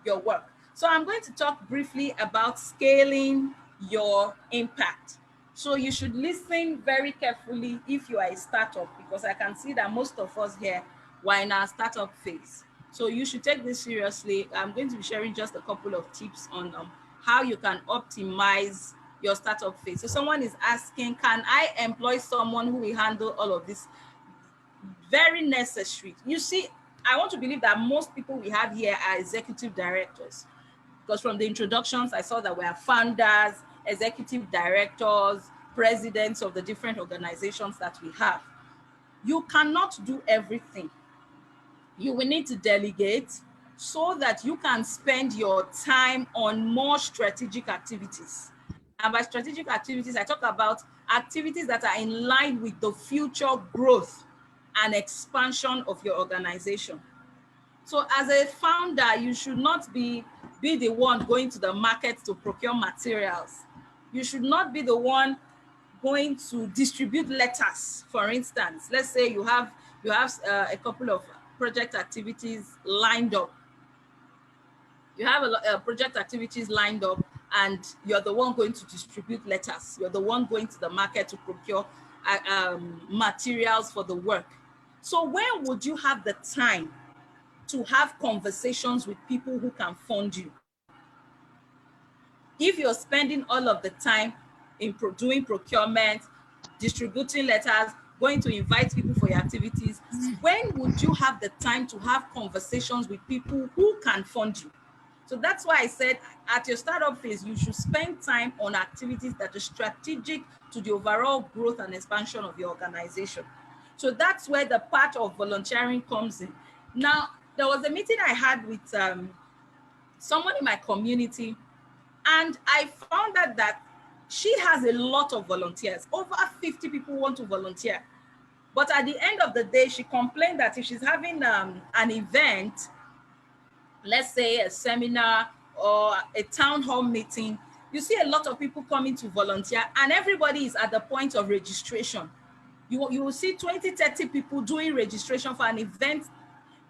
your work. So I'm going to talk briefly about scaling your impact. So you should listen very carefully if you are a startup, because I can see that most of us here were in our startup phase. So you should take this seriously. I'm going to be sharing just a couple of tips on how you can optimize your startup phase. So someone is asking, can I employ someone who will handle all of this? Very necessary. You see, I want to believe that most people we have here are executive directors, because from the introductions, I saw that we are founders, executive directors, presidents of the different organizations that we have. You cannot do everything. You will need to delegate so that you can spend your time on more strategic activities. And by strategic activities, I talk about activities that are in line with the future growth and expansion of your organization. So as a founder, you should not be the one going to the market to procure materials. You should not be the one going to distribute letters. For instance, let's say you have a couple of project activities lined up. You have a project activities lined up, and you're the one going to distribute letters. You're the one going to the market to procure materials for the work. So when would you have the time to have conversations with people who can fund you? If you're spending all of the time in doing procurement, distributing letters, going to invite people for your activities, when would you have the time to have conversations with people who can fund you? So that's why I said at your startup phase, you should spend time on activities that are strategic to the overall growth and expansion of your organization. So that's where the part of volunteering comes in. Now, there was a meeting I had with someone in my community, and I found out that she has a lot of volunteers. Over 50 people want to volunteer. But at the end of the day, she complained that if she's having an event, let's say a seminar or a town hall meeting, you see a lot of people coming to volunteer, and everybody is at the point of registration. You will see 20, 30 people doing registration for an event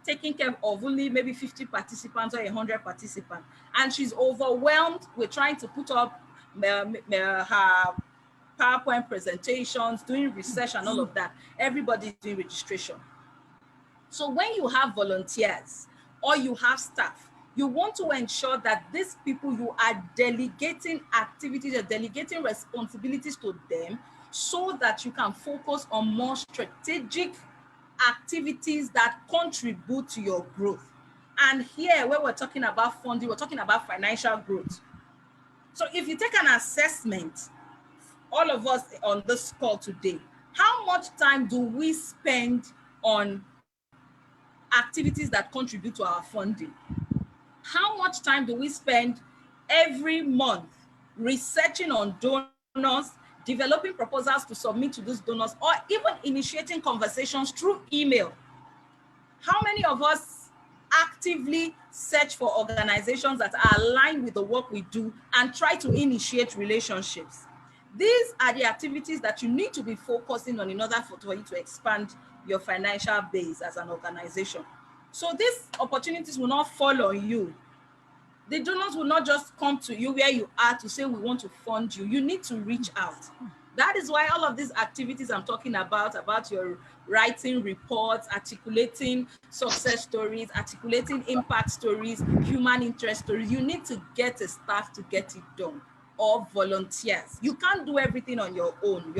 taking care of only maybe 50 participants or 100 participants. And she's overwhelmed with trying to put up her PowerPoint presentations, doing research and all of that. Everybody's doing registration. So when you have volunteers or you have staff, you want to ensure that these people, you are delegating activities, you're delegating responsibilities to them so that you can focus on more strategic activities that contribute to your growth. And here, when we're talking about funding, we're talking about financial growth. So if you take an assessment, all of us on this call today, how much time do we spend on activities that contribute to our funding? How much time do we spend every month researching on donors, developing proposals to submit to those donors, or even initiating conversations through email? How many of us actively search for organizations that are aligned with the work we do and try to initiate relationships? These are the activities that you need to be focusing on in order for you to expand your financial base as an organization. So these opportunities will not fall on you. The donors will not just come to you where you are to say, we want to fund you. You need to reach out. That is why all of these activities I'm talking about your writing reports, articulating success stories, articulating impact stories, human interest stories, you need to get a staff to get it done, or volunteers. You can't do everything on your own.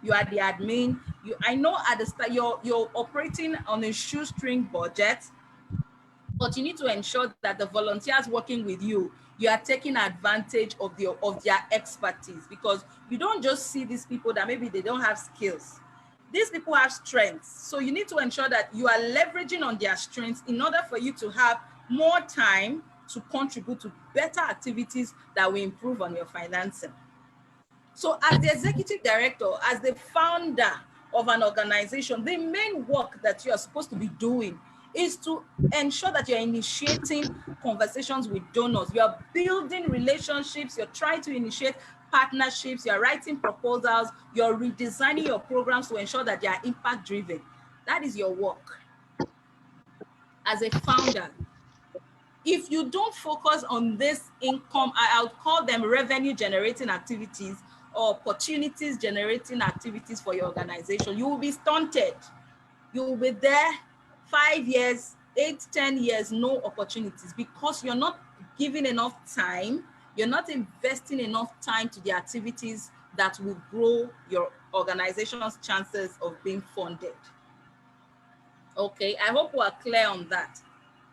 You are the admin. I know at the start you're operating on a shoestring budget, but you need to ensure that the volunteers working with you, you are taking advantage of their expertise, because you don't just see these people that maybe they don't have skills. These people have strengths. So you need to ensure that you are leveraging on their strengths in order for you to have more time to contribute to better activities that will improve on your financing. So as the executive director, as the founder of an organization, the main work that you are supposed to be doing is to ensure that you're initiating conversations with donors, you're building relationships, you're trying to initiate partnerships, you're writing proposals, you're redesigning your programs to ensure that they are impact driven. That is your work as a founder. If you don't focus on this income, I would call them revenue generating activities or opportunities generating activities for your organization, you will be stunted. You will be there 5 years, 8, 10 years, no opportunities, because you're not giving enough time You're not investing enough time to the activities that will grow your organization's chances of being funded. Okay, I hope we are clear on that.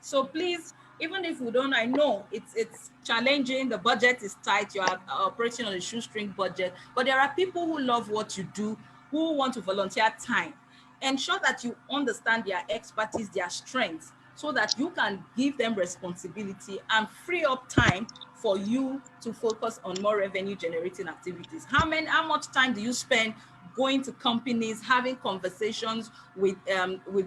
So please, even if we don't, I know it's challenging, the budget is tight, you are operating on a shoestring budget, but there are people who love what you do, who want to volunteer time. Ensure that you understand their expertise, their strengths, so that you can give them responsibility and free up time for you to focus on more revenue generating activities. How much time do you spend going to companies, having conversations with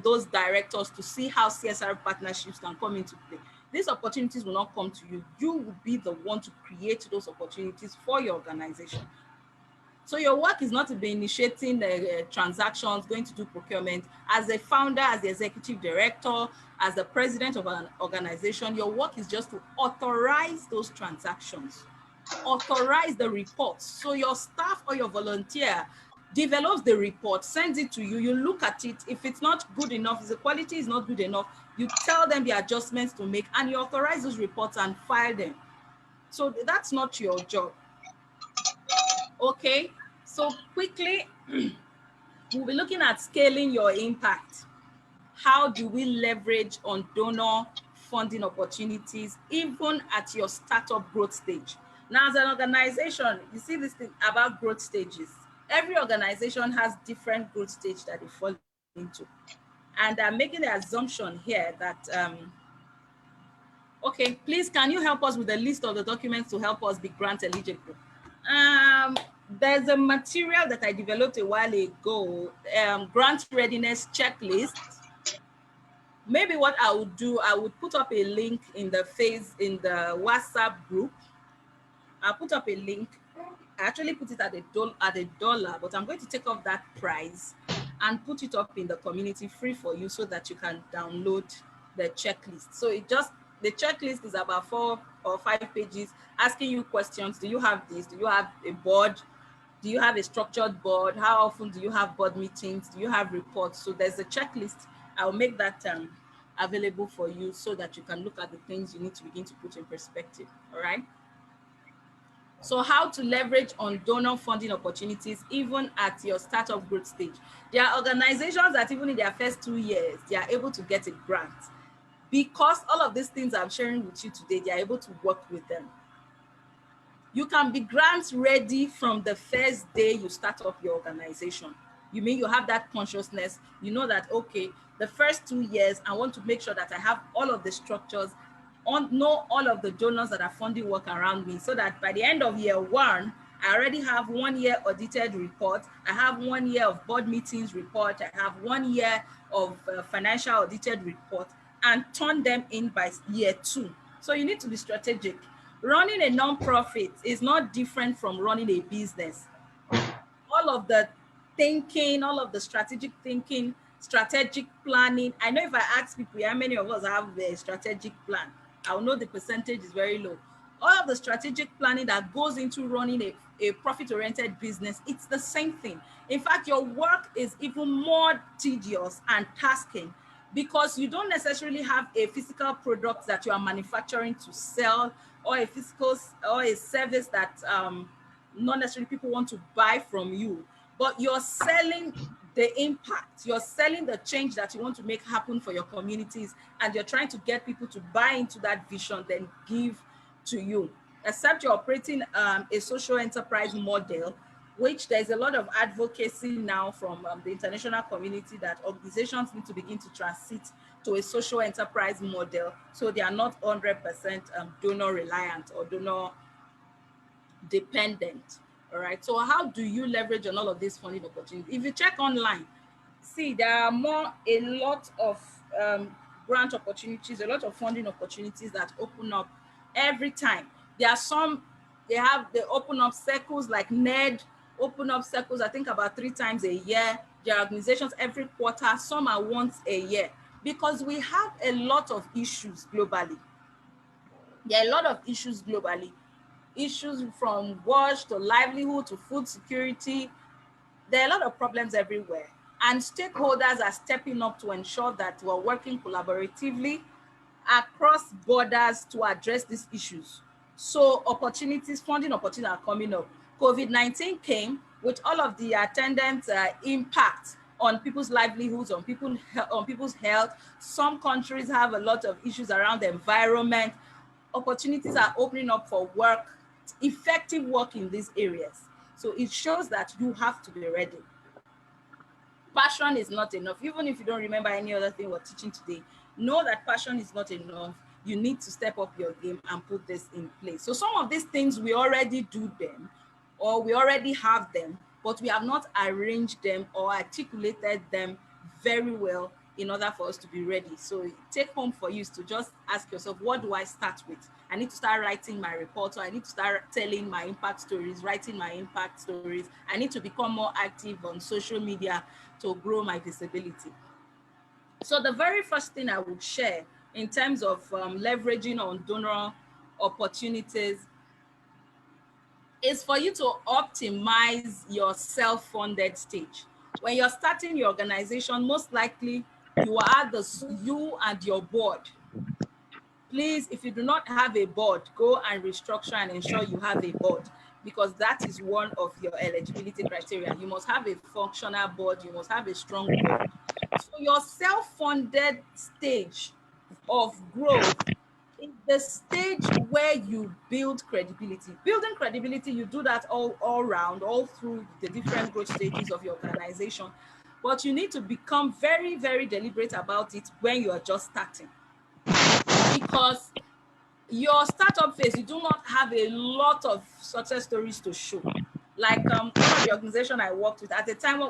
those directors to see how CSR partnerships can come into play? These opportunities will not come to you. You will be the one to create those opportunities for your organization. So your work is not to be initiating transactions, going to do procurement. As a founder, as the executive director, as the president of an organization, your work is just to authorize those transactions, authorize the reports. So your staff or your volunteer develops the report, sends it to you, you look at it. If it's not good enough, if the quality is not good enough, you tell them the adjustments to make, and you authorize those reports and file them. So that's not your job. Okay, so quickly, we'll be looking at scaling your impact. How do we leverage on donor funding opportunities, even at your startup growth stage? Now, as an organization, you see this thing about growth stages. Every organization has different growth stage that they fall into. And I'm making the assumption here that, okay, please, can you help us with a list of the documents to help us be grant eligible? There's a material that I developed a while ago, grant readiness checklist. Maybe what I would do, I would put up a link in the WhatsApp group. I'll put up a link. I actually put it at $1, but I'm going to take off that price and put it up in the community free for you so that you can download the checklist. So the checklist is about 4 or 5 pages asking you questions. Do you have this? Do you have a board? Do you have a structured board? How often do you have board meetings? Do you have reports? So there's a checklist. I'll make that available for you so that you can look at the things you need to begin to put in perspective, all right? So how to leverage on donor funding opportunities even at your startup growth stage. There are organizations that even in their first 2 years, they are able to get a grant. Because all of these things I'm sharing with you today, they are able to work with them. You can be grant ready from the first day you start up your organization. You mean you have that consciousness, you know that, okay, the first 2 years, I want to make sure that I have all of the structures, know all of the donors that are funding work around me, so that by the end of year 1, I already have 1 year audited report, I have 1 year of board meetings report, I have 1 year of financial audited report, and turn them in by year 2. So you need to be strategic. Running a nonprofit is not different from running a business. All of the thinking, all of the strategic thinking, strategic planning. I know if I ask people how many of us have a strategic plan, I'll know the percentage is very low. All of the strategic planning that goes into running a profit-oriented business, it's the same thing. In fact, your work is even more tedious and tasking because you don't necessarily have a physical product that you are manufacturing to sell, or a physical or a service that not necessarily people want to buy from you, but you're selling the impact, you're selling the change that you want to make happen for your communities, and you're trying to get people to buy into that vision, then give to you. Except you're operating a social enterprise model, which there's a lot of advocacy now from the international community that organizations need to begin to transit to a social enterprise model, so they are not 100% donor reliant or donor dependent. All right, so how do you leverage on all of these funding opportunities? If you check online, see there are a lot of grant opportunities, a lot of funding opportunities that open up every time. There are some, they open up circles like NED, open up circles I think about 3 times a year. There are organizations every quarter, some are once a year, because we have a lot of issues globally. There are a lot of issues globally. Issues from wash to livelihood to food security. There are a lot of problems everywhere, and stakeholders are stepping up to ensure that we're working collaboratively across borders to address these issues. So opportunities, funding opportunities are coming up. COVID-19 came with all of the attendant impact on people's livelihoods, on people's health. Some countries have a lot of issues around the environment. Opportunities are opening up for work, effective work in these areas. So it shows that you have to be ready. Passion is not enough. Even if you don't remember any other thing we're teaching today, know that passion is not enough. You need to step up your game and put this in place. So some of these things we already do them, or we already have them, but we have not arranged them or articulated them very well in order for us to be ready. So take home for you is to just ask yourself, what do I start with? I need to start writing my report, or I need to start telling my impact stories, writing my impact stories. I need to become more active on social media to grow my visibility. So the very first thing I would share in terms of leveraging on donor opportunities is for you to optimize your self-funded stage. When you're starting your organization, most likely you and your board. Please, if you do not have a board, go and restructure and ensure you have a board, because that is one of your eligibility criteria. You must have a functional board, you must have a strong board. So your self-funded stage of growth is the stage where you build credibility. Building credibility, you do that all round, all through the different growth stages of your organization. But you need to become very, very deliberate about it when you are just starting. Because your startup phase, you do not have a lot of success stories to show. Like one of the organizations I worked with at the time,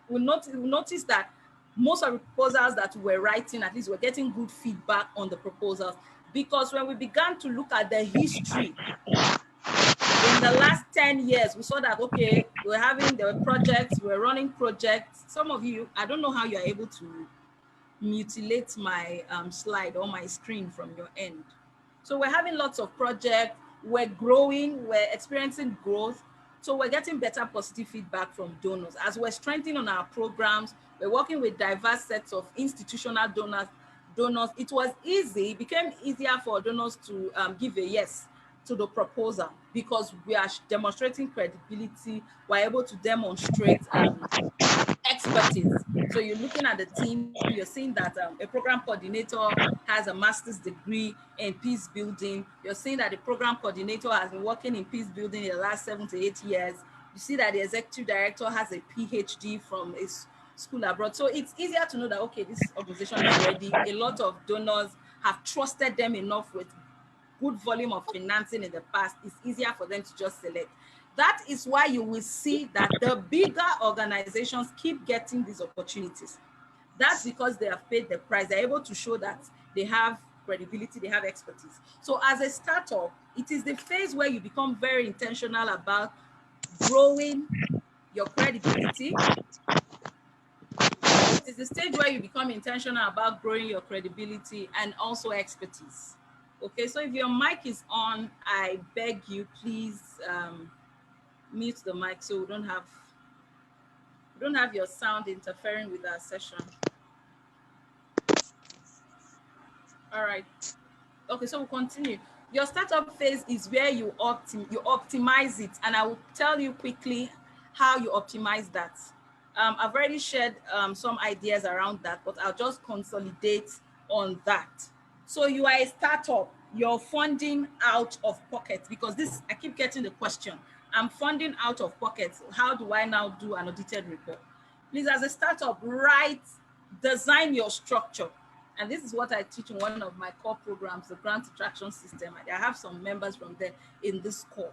we noticed that most of the proposals that we were writing, at least we're getting good feedback on the proposals, because when we began to look at the history in the last 10 years, we saw that, okay, there were projects, we're running projects. Some of you, I don't know how you're able to mutilate my slide or my screen from your end. So we're having lots of projects, we're growing, we're experiencing growth. So we're getting better positive feedback from donors. As we're strengthening on our programs, we're working with diverse sets of institutional donors. It became easier for donors to give a yes to the proposal, because we are demonstrating credibility, we're able to demonstrate expertise. So you're looking at the team, you're seeing that a program coordinator has a master's degree in peace building. You're seeing that the program coordinator has been working in peace building in the last 7 to 8 years. You see that the executive director has a PhD from a school abroad. So it's easier to know that, okay, this organization is ready. A lot of donors have trusted them enough with good volume of financing in the past. It's easier for them to just select. That is why you will see that the bigger organizations keep getting these opportunities. That's because they have paid the price. They're able to show that they have credibility, they have expertise. So as a startup, it is the phase where you become very intentional about growing your credibility. It is the stage where you become intentional about growing your credibility and also expertise. Okay, so if your mic is on, I beg you, please mute the mic so we don't have your sound interfering with our session. All right. Okay, so we'll continue. Your startup phase is where you optimize it, and I will tell you quickly how you optimize that. I've already shared some ideas around that, but I'll just consolidate on that. So you are a startup, you're funding out of pocket, because I keep getting the question, I'm funding out of pocket. How do I now do an audited report? Please, as a startup, design your structure. And this is what I teach in one of my core programs, the grant attraction system. I have some members from there in this core.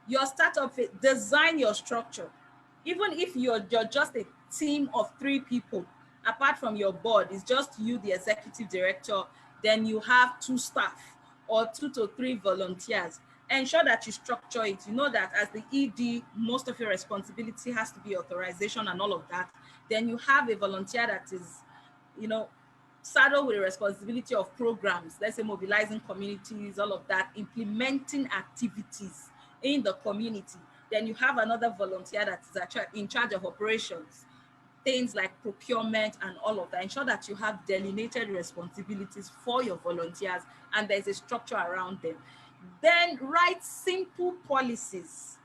Your startup, design your structure. Even if you're just a team of 3 people, apart from your board, it's just you, the executive director, then you have 2 staff or 2 to 3 volunteers. Ensure that you structure it. You know that as the ED, most of your responsibility has to be authorization and all of that. Then you have a volunteer that is, saddled with the responsibility of programs, let's say mobilizing communities, all of that, implementing activities in the community. Then you have another volunteer that is actually in charge of operations, things like procurement and all of that. Ensure that you have delineated responsibilities for your volunteers and there's a structure around them. Then write simple policies.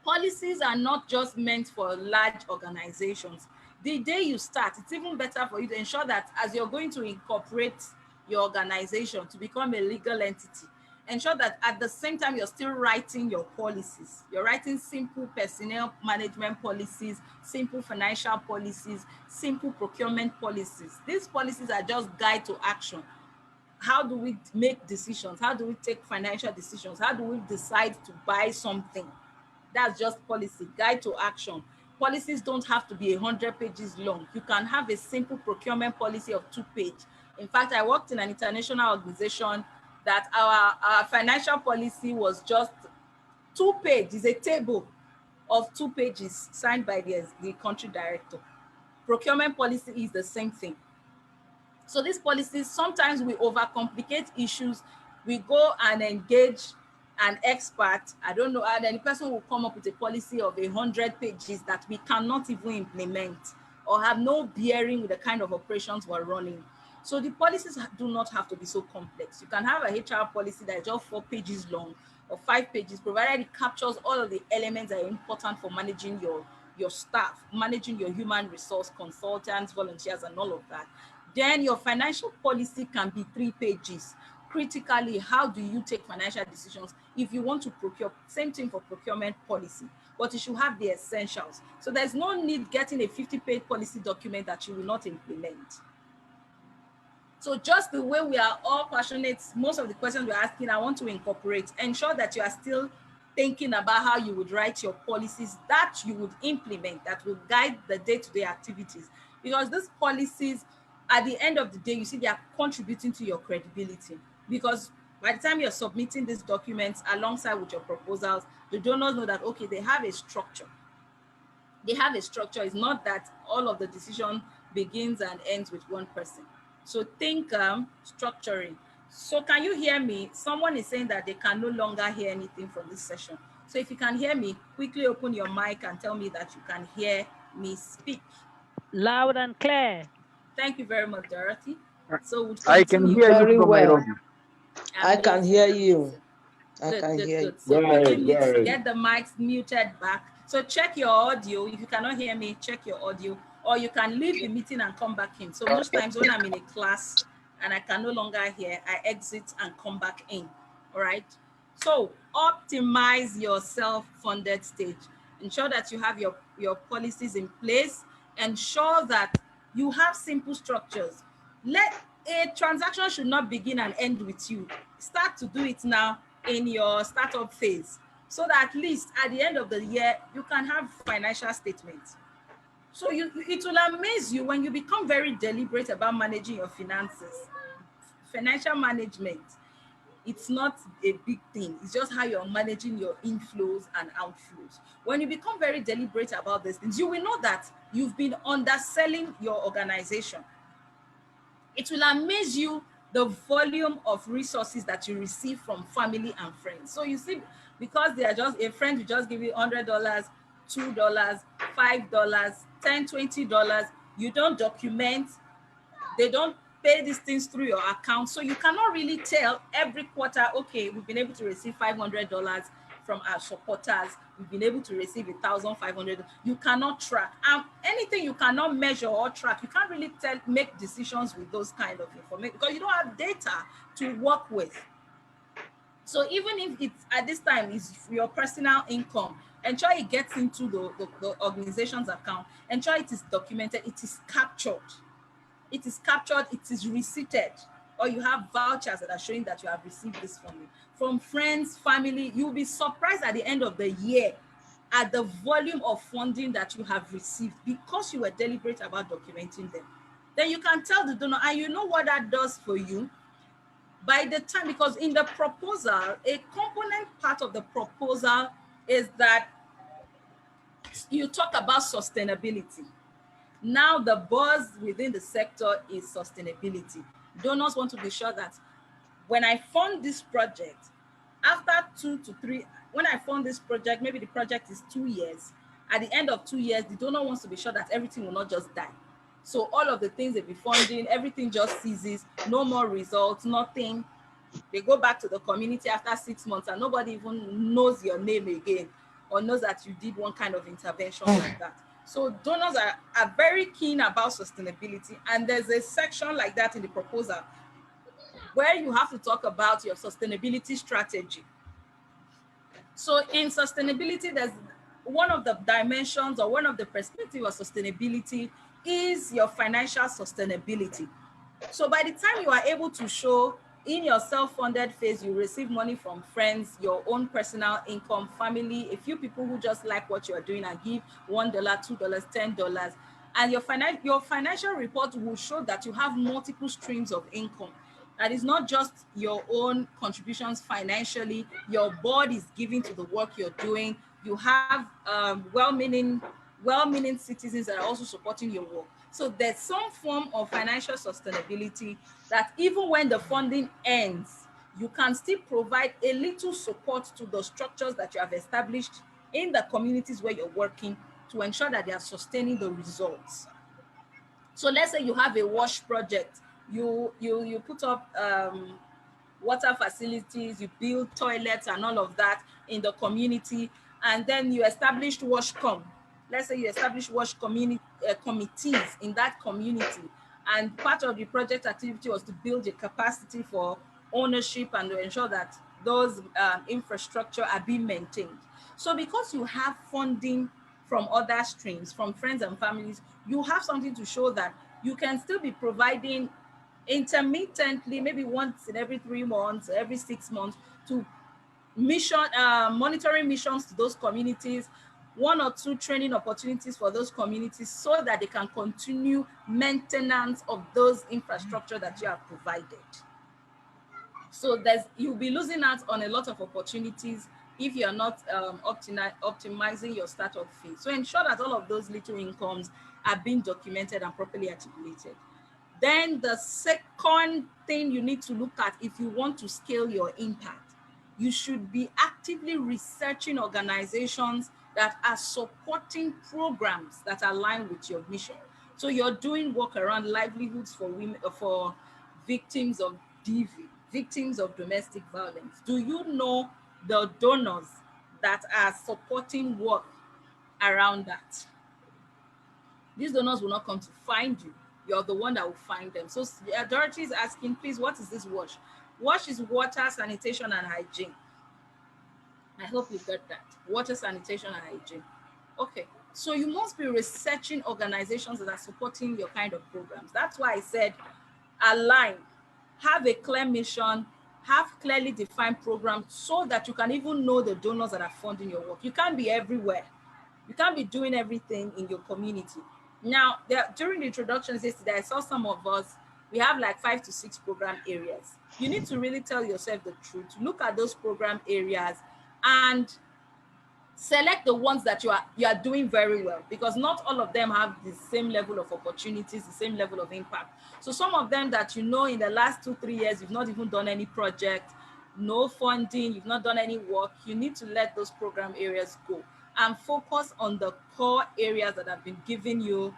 Policies are not just meant for large organizations. The day you start, it's even better for you to ensure that as you're going to incorporate your organization to become a legal entity, ensure that at the same time you're still writing your policies. You're writing simple personnel management policies, simple financial policies, simple procurement policies. These policies are just guide to action. How do we make decisions? How do we take financial decisions? How do we decide to buy something? That's just policy, guide to action. Policies don't have to be 100 pages long. You can have a simple procurement policy of 2 pages. In fact, I worked in an international organization that our financial policy was just 2 pages, a table of 2 pages signed by the country director. Procurement policy is the same thing. So these policies, sometimes we overcomplicate issues. We go and engage an expert, I don't know, and then the person will come up with a policy of 100 pages that we cannot even implement or have no bearing with the kind of operations we're running. So the policies do not have to be so complex. You can have a HR policy that is just 4 pages long or 5 pages, provided it captures all of the elements that are important for managing your staff, managing your human resource, consultants, volunteers, and all of that. Then your financial policy can be 3 pages. Critically, how do you take financial decisions if you want to procure? Same thing for procurement policy, but you should have the essentials. So there's no need getting a 50-page policy document that you will not implement. So just the way we are all passionate, most of the questions we're asking, I want to incorporate. Ensure that you are still thinking about how you would write your policies that you would implement, that will guide the day-to-day activities. Because these policies, at the end of the day, you see they are contributing to your credibility. Because by the time you're submitting these documents alongside with your proposals, the donors know that, okay, they have a structure. They have a structure. It's not that all of the decision begins and ends with one person. So think structuring. So can you hear me? Someone is saying that they can no longer hear anything from this session. So if you can hear me, quickly open your mic and tell me that you can hear me speak. Loud and clear. Thank you very much, Dorothy. So we'll I can continue. hear you Very from well. Nairobi. I can Amazing, hear amazing. you. I Good, can good, hear you. good. So quickly Go ahead. get the mics muted back. So check your audio. If you cannot hear me, check your audio, or you can leave the meeting and come back in. So most times when I'm in a class and I can no longer hear, I exit and come back in. All right. So optimize your self-funded stage. Ensure that you have your policies in place. Ensure that you have simple structures. A transaction should not begin and end with you. Start to do it now in your startup phase, so that at least at the end of the year, you can have financial statements. So it will amaze you when you become very deliberate about managing your finances. Financial management, it's not a big thing. It's just how you're managing your inflows and outflows. When you become very deliberate about these things, you will know that you've been underselling your organization. It will amaze you the volume of resources that you receive from family and friends. So you see, because they are just a friend will just give you $100, $2, $5, $10, $20. You don't document, they don't pay these things through your account. So you cannot really tell every quarter, okay, we've been able to receive $500 from our supporters. We've been able to receive 1,500. You cannot track. Anything you cannot measure or track, you can't really make decisions with those kind of information because you don't have data to work with. So even if it's at this time is your personal income, ensure it gets into the organization's account. Ensure it is documented, it is captured. It is captured, it is receipted, or you have vouchers that are showing that you have received this funding. From friends, family, you'll be surprised at the end of the year at the volume of funding that you have received because you were deliberate about documenting them. Then you can tell the donor, and you know what that does for you? By the time, because in the proposal, a component part of the proposal is that you talk about sustainability. Now the buzz within the sector is sustainability. Donors want to be sure that when I fund this project, after 2 to 3, when I fund this project, maybe the project is 2 years. At the end of 2 years, the donor wants to be sure that everything will not just die. So all of the things they'll be funding, everything just ceases, no more results, nothing. They go back to the community after 6 months and nobody even knows your name again or knows that you did one kind of intervention like that. So donors are very keen about sustainability, and there's a section like that in the proposal where you have to talk about your sustainability strategy. So in sustainability, there's one of the dimensions or one of the perspectives of sustainability is your financial sustainability. So by the time you are able to show in your self-funded phase, you receive money from friends, your own personal income, family, a few people who just like what you are doing and give $1, $2, $10, and your financial report will show that you have multiple streams of income. That is not just your own contributions financially, your board is giving to the work you're doing. You have well-meaning citizens that are also supporting your work. So there's some form of financial sustainability that even when the funding ends, you can still provide a little support to the structures that you have established in the communities where you're working to ensure that they are sustaining the results. So let's say you have a wash project, you put up water facilities, you build toilets and all of that in the community, and then you established washcom. Let's say you establish committees in that community, and part of the project activity was to build a capacity for ownership and to ensure that those infrastructure are being maintained. So because you have funding from other streams, from friends and families, you have something to show that you can still be providing intermittently, maybe once in every 3 months, every 6 months, to monitoring missions to those communities, 1 or 2 training opportunities for those communities so that they can continue maintenance of those infrastructure that you have provided. So you'll be losing out on a lot of opportunities if you're not optimizing your startup fee. So ensure that all of those little incomes are being documented and properly articulated. Then the second thing you need to look at if you want to scale your impact, you should be actively researching organizations that are supporting programs that align with your mission. So you're doing work around livelihoods for women, for victims of DV, victims of domestic violence. Do you know the donors that are supporting work around that? These donors will not come to find you. You're the one that will find them. So Dorothy is asking, please, what is this WASH? WASH is water, sanitation, and hygiene. I hope you got that. Water, sanitation, and hygiene. Okay, so you must be researching organizations that are supporting your kind of programs. That's why I said align, have a clear mission, have clearly defined programs so that you can even know the donors that are funding your work. You can't be everywhere. You can't be doing everything in your community. Now, during the introductions yesterday, I saw some of us, we have like 5 to 6 program areas. You need to really tell yourself the truth, look at those program areas and select the ones that you are doing very well, because not all of them have the same level of opportunities, the same level of impact. So some of them that in the last 2-3 years, you've not even done any project, no funding, you've not done any work, you need to let those program areas go and focus on the core areas that have been giving you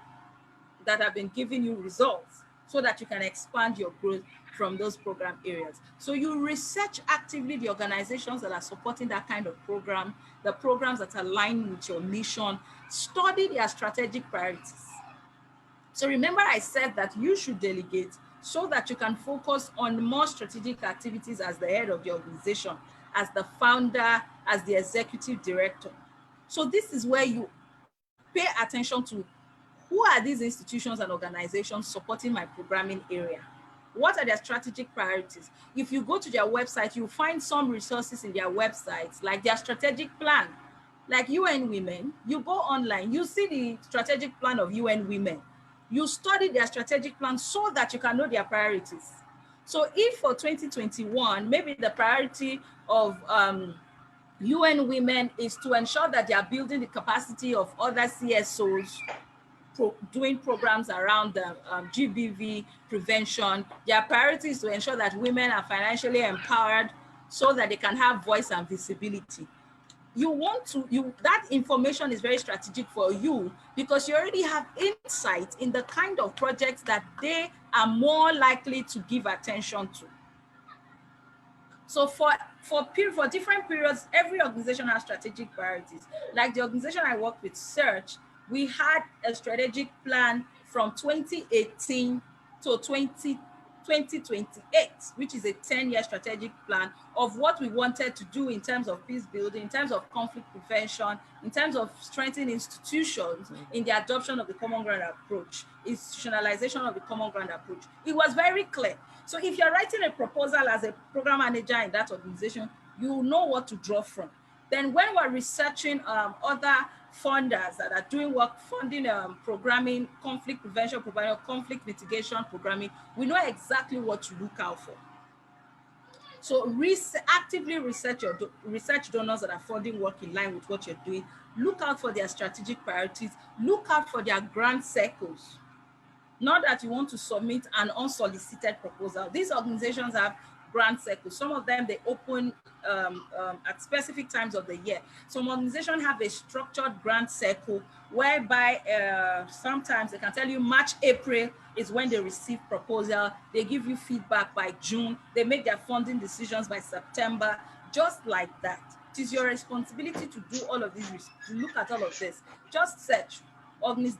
results so that you can expand your growth from those program areas. So you research actively the organizations that are supporting that kind of program, the programs that align with your mission, study their strategic priorities. So remember I said that you should delegate so that you can focus on more strategic activities as the head of the organization, as the founder, as the executive director. So this is where you pay attention to who are these institutions and organizations supporting my programming area? What are their strategic priorities? If you go to their website, you'll find some resources in their websites, like their strategic plan. Like UN Women, you go online, you see the strategic plan of UN Women. You study their strategic plan so that you can know their priorities. So if for 2021, maybe the priority of UN Women is to ensure that they are building the capacity of other CSOs, doing programs around GBV prevention. Their priority is to ensure that women are financially empowered so that they can have voice and visibility. That information is very strategic for you because you already have insight in the kind of projects that they are more likely to give attention to. So for different periods, every organization has strategic priorities. Like the organization I work with, Search, we had a strategic plan from 2018 to 2028, which is a 10-year strategic plan of what we wanted to do in terms of peace building, in terms of conflict prevention, in terms of strengthening institutions in the adoption of the common ground approach, institutionalization of the common ground approach. It was very clear. So if you're writing a proposal as a program manager in that organization, you know what to draw from. Then when we're researching other funders that are doing work, funding programming, conflict prevention programming, conflict mitigation programming, we know exactly what to look out for. So actively research donors that are funding work in line with what you're doing. Look out for their strategic priorities. Look out for their grant circles. Not that you want to submit an unsolicited proposal. These organizations have grant circles. Some of them, they open at specific times of the year. Some organizations have a structured grant circle whereby sometimes they can tell you March, April is when they receive proposal. They give you feedback by June. They make their funding decisions by September, just like that. It is your responsibility to do all of these, to look at all of this. Just search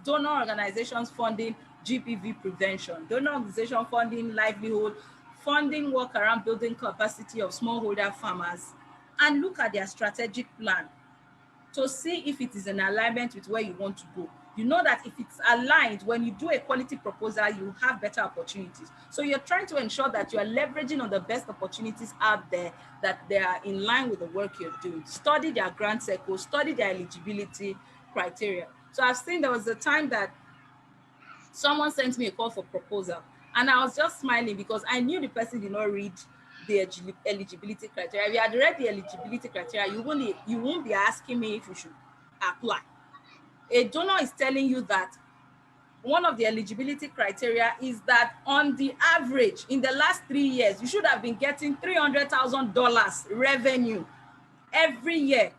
donor organizations funding GPV prevention, donor organization funding livelihood, funding work around building capacity of smallholder farmers, and look at their strategic plan to see if it is in alignment with where you want to go. You know that if it's aligned, when you do a quality proposal, you have better opportunities. So you're trying to ensure that you are leveraging on the best opportunities out there, that they are in line with the work you're doing. Study their grant circle, study their eligibility criteria. So I've seen there was a time that someone sent me a call for proposal, and I was just smiling because I knew the person did not read the eligibility criteria. If you had read the eligibility criteria, you won't be asking me if you should apply. A donor is telling you that one of the eligibility criteria is that on the average, in the last 3 years, you should have been getting $300,000 revenue every year.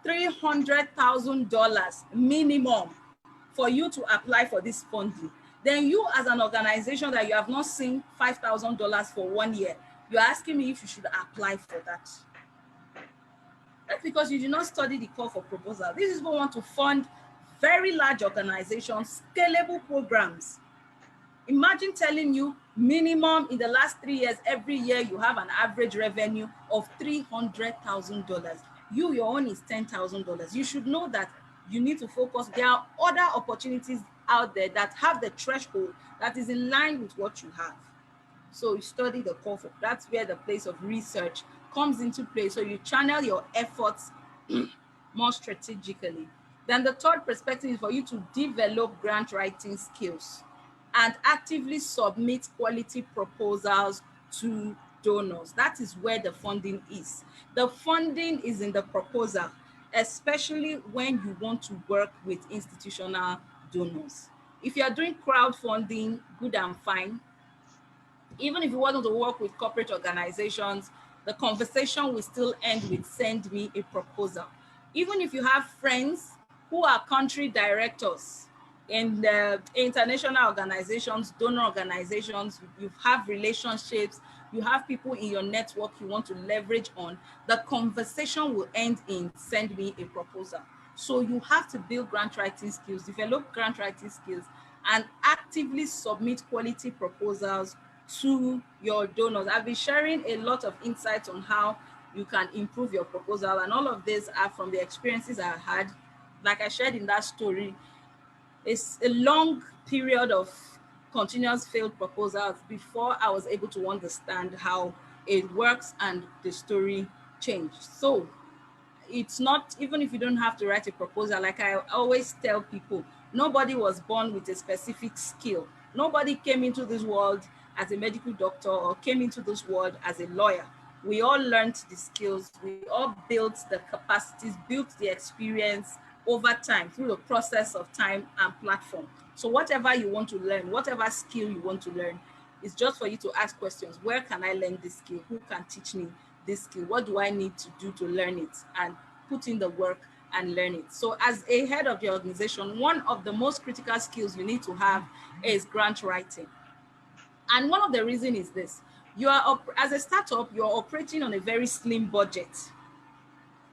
$300,000 minimum for you to apply for this funding. Then you as an organization that you have not seen $5,000 for 1 year, you're asking me if you should apply for that. That's because you did not study the call for proposal. These people want to fund very large organizations, scalable programs. Imagine telling you minimum in the last 3 years, every year you have an average revenue of $300,000. Your own is $10,000. You should know that you need to focus. There are other opportunities out there that have the threshold that is in line with what you have. So you study the call for, that's where the place of research comes into play. So you channel your efforts more strategically. Then the third perspective is for you to develop grant writing skills and actively submit quality proposals to donors. That is where the funding is. The funding is in the proposal, especially when you want to work with institutional donors. If you are doing crowdfunding, good and fine. Even if you want to work with corporate organizations, the conversation will still end with send me a proposal. Even if you have friends who are country directors in the international organizations, donor organizations, you have relationships, you have people in your network you want to leverage on, the conversation will end in send me a proposal. So you have to build grant writing skills, develop grant writing skills, and actively submit quality proposals to your donors. I've been sharing a lot of insights on how you can improve your proposal, and all of these are from the experiences I had. Like I shared in that story, it's a long period of continuous failed proposals before I was able to understand how it works and the story changed. So it's not, even if you don't have to write a proposal, like I always tell people, nobody was born with a specific skill. Nobody came into this world as a medical doctor or came into this world as a lawyer. We all learned the skills, we all built the capacities, built the experience over time through the process of time and platform. So whatever you want to learn, whatever skill you want to learn, it's just for you to ask questions. Where can I learn this skill? Who can teach me this skill? What do I need to do to learn it? And put in the work and learn it. So as a head of the organization, one of the most critical skills you need to have is grant writing. And one of the reasons is this: you are as a startup, you're operating on a very slim budget,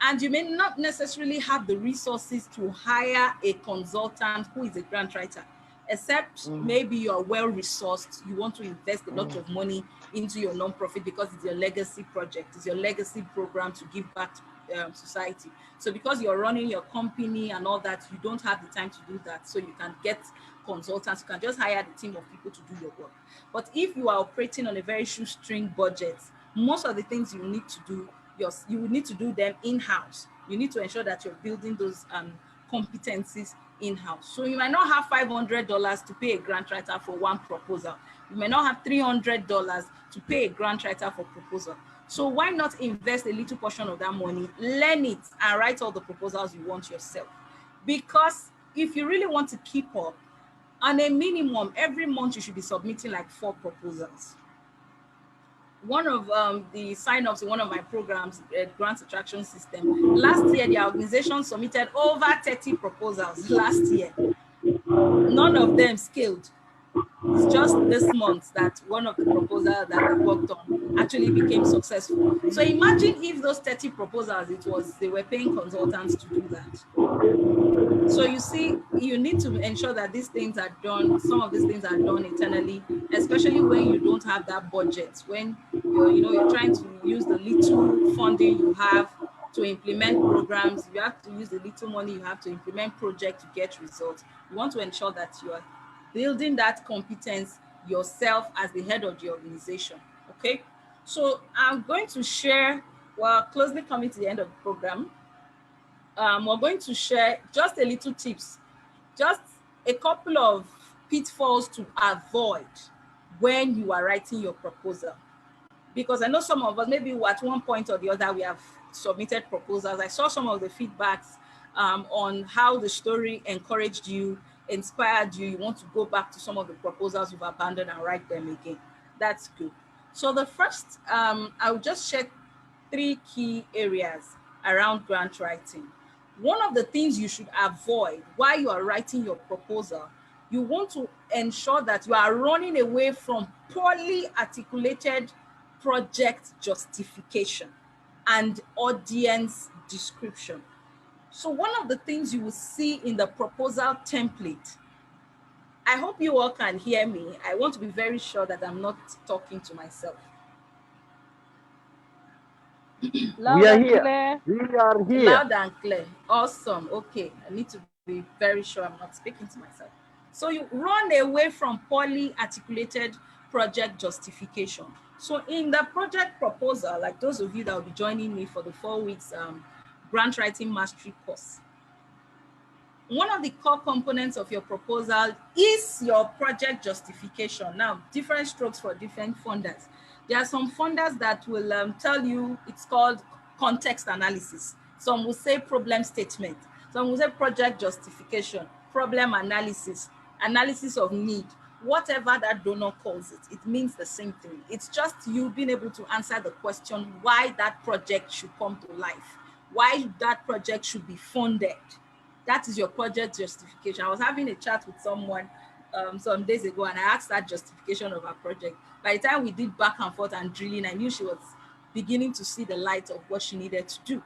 and you may not necessarily have the resources to hire a consultant who is a grant writer, except maybe you are well resourced. You want to invest a lot of money into your nonprofit because it's your legacy project, it's your legacy program to give back to society. So because you're running your company and all that, you don't have the time to do that. So you can get consultants, you can just hire the team of people to do your work. But if you are operating on a very shoestring budget, most of the things you need to do, you would need to do them in-house. You need to ensure that you're building those competencies in-house. So you might not have $500 to pay a grant writer for one proposal. You may not have $300 to pay a grant writer for proposal. So why not invest a little portion of that money, learn it, and write all the proposals you want yourself? Because if you really want to keep up, on a minimum, every month you should be submitting like 4 proposals. One of the sign-ups in one of my programs, Grant Attraction System, last year the organization submitted over 30 proposals last year. None of them scaled. It's just this month that one of the proposals that they worked on actually became successful. So imagine if those 30 proposals, they were paying consultants to do that. So you see, you need to ensure that these things are done, some of these things are done internally, especially when you don't have that budget, when you're trying to use the little funding you have to implement programs. You have to use the little money you have to implement projects to get results. You want to ensure that you are building that competence yourself as the head of the organization, okay? So I'm going to share, we're closely coming to the end of the program. We're going to share just a little tips, just a couple of pitfalls to avoid when you are writing your proposal. Because I know some of us, maybe at one point or the other, we have submitted proposals. I saw some of the feedbacks on how the story encouraged you, inspired you. You want to go back to some of the proposals you've abandoned and write them again. That's good. So the first, I'll just share 3 key areas around grant writing. One of the things you should avoid while you are writing your proposal, you want to ensure that you are running away from poorly articulated project justification and audience description. So one of the things you will see in the proposal template, I hope you all can hear me. I want to be very sure that I'm not talking to myself. Loud We are and here. clear. We are here. Loud and clear. Awesome. Okay. I need to be very sure I'm not speaking to myself. So you run away from poorly articulated project justification. So in the project proposal, like those of you that will be joining me for the 4 weeks grant writing mastery course, one of the core components of your proposal is your project justification. Now, different strokes for different funders. There are some funders that will tell you it's called context analysis. Some will say problem statement. Some will say project justification, problem analysis, analysis of need. Whatever that donor calls it, it means the same thing. It's just you being able to answer the question why that project should come to life, why that project should be funded. That is your project justification. I was having a chat with someone some days ago, and I asked that justification of our project. By the time we did back and forth and drilling, I knew she was beginning to see the light of what she needed to do.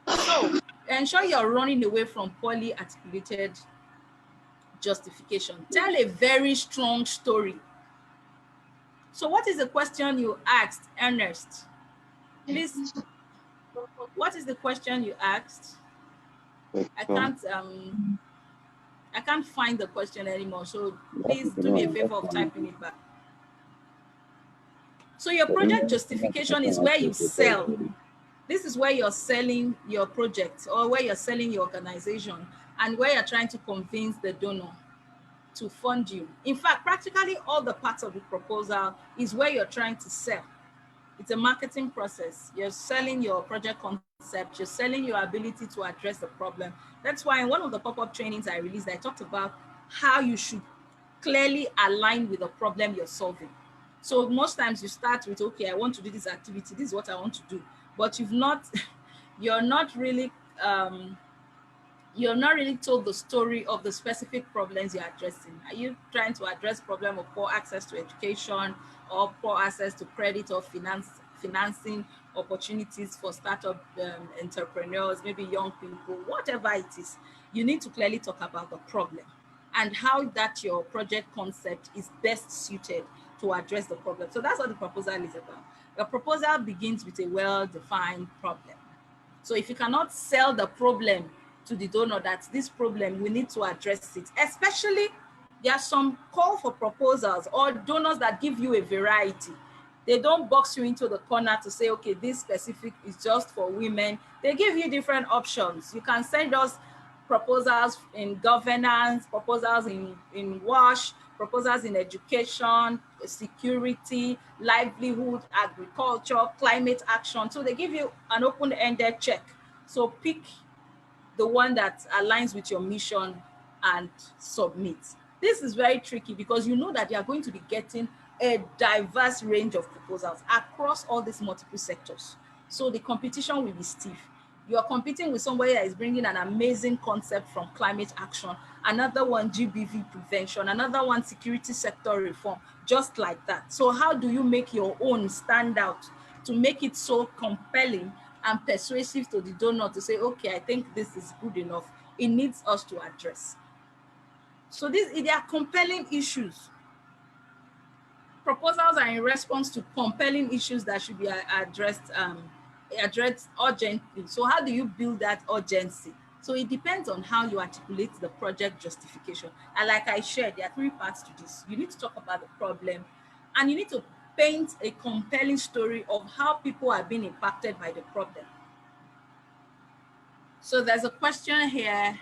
So ensure you're running away from poorly articulated justification. Tell a very strong story. So what is the question you asked, Ernest? Please, what is the question you asked? I can't find the question anymore, so please do me a favor of typing it back. So your project justification is where you sell. This is where you're selling your project or where you're selling your organization and where you're trying to convince the donor to fund you. In fact, practically all the parts of the proposal is where you're trying to sell. It's a marketing process. You're selling your project concept. You're selling your ability to address the problem. That's why in one of the pop-up trainings I released, I talked about how you should clearly align with the problem you're solving. So most times you start with, okay, I want to do this activity. This is what I want to do. But you're not really you're not really told the story of the specific problems you're addressing. Are you trying to address problem of poor access to education or poor access to credit or financing opportunities for startup entrepreneurs, maybe young people, whatever it is? You need to clearly talk about the problem and how that your project concept is best suited to address the problem. So that's what the proposal is about. The proposal begins with a well-defined problem. So if you cannot sell the problem to the donor, that this problem, we need to address it. Especially, there are some call for proposals or donors that give you a variety. They don't box you into the corner to say, okay, this specific is just for women. They give you different options. You can send us proposals in governance, proposals in WASH, proposals in education, security, livelihood, agriculture, climate action. So they give you an open-ended check. So pick the one that aligns with your mission and submit. This is very tricky because you know that you are going to be getting a diverse range of proposals across all these multiple sectors. So the competition will be stiff. You are competing with somebody that is bringing an amazing concept from climate action, another one GBV prevention, another one security sector reform, just like that. So how do you make your own stand out to make it so compelling and persuasive to the donor to say, okay, I think this is good enough. It needs us to address. So they are compelling issues. Proposals are in response to compelling issues that should be addressed urgently. So how do you build that urgency? So it depends on how you articulate the project justification. And like I shared, there are 3 parts to this. You need to talk about the problem, and you need to paint a compelling story of how people are being impacted by the problem. So there's a question here.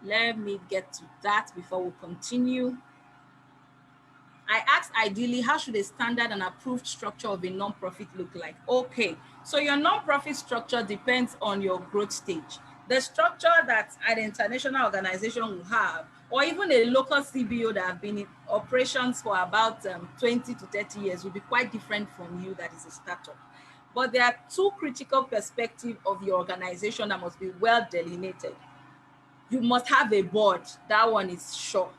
Let me get to that before we continue. I asked, ideally, how should a standard and approved structure of a nonprofit look like? Okay, so your nonprofit structure depends on your growth stage. The structure that an international organization will have, or even a local CBO that have been in operations for about 20 to 30 years, will be quite different from you that is a startup. But there are 2 critical perspectives of your organization that must be well delineated. You must have a board. That one is sure.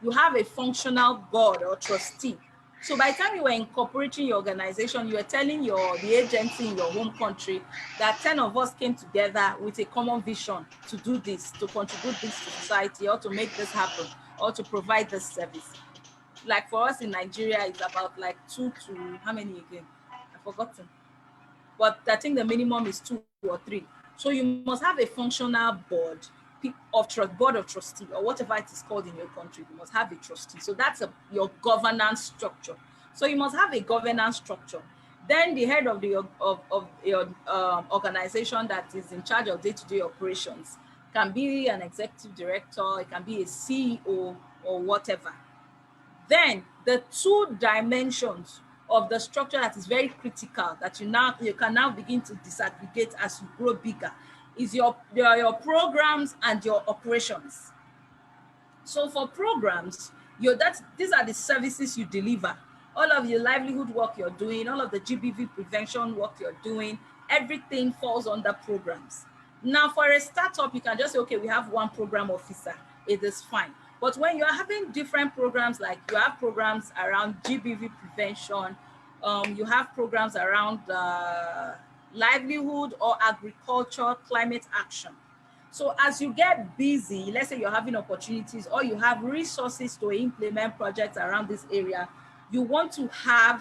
You have a functional board or trustee. So by the time you were incorporating your organization, you were telling the agency in your home country that 10 of us came together with a common vision to do this, to contribute this to society, or to make this happen, or to provide this service. Like for us in Nigeria, it's about like 2 to, how many again? I've forgotten. But I think the minimum is 2 or 3. So you must have a functional board of trustee, or whatever it is called in your country. You must have a trustee. So that's your governance structure. So you must have a governance structure. Then the head of your organization that is in charge of day-to-day operations can be an executive director, it can be a CEO or whatever. Then the 2 dimensions of the structure that is very critical that you can now begin to disaggregate as you grow bigger is your programs and your operations. So for programs, these are the services you deliver. All of your livelihood work you're doing, all of the GBV prevention work you're doing, everything falls under programs. Now for a startup, you can just say, okay, we have 1 program officer. It is fine. But when you're having different programs, like you have programs around GBV prevention, you have programs around livelihood or agriculture, climate action. So as you get busy, let's say you're having opportunities or you have resources to implement projects around this area, you want to have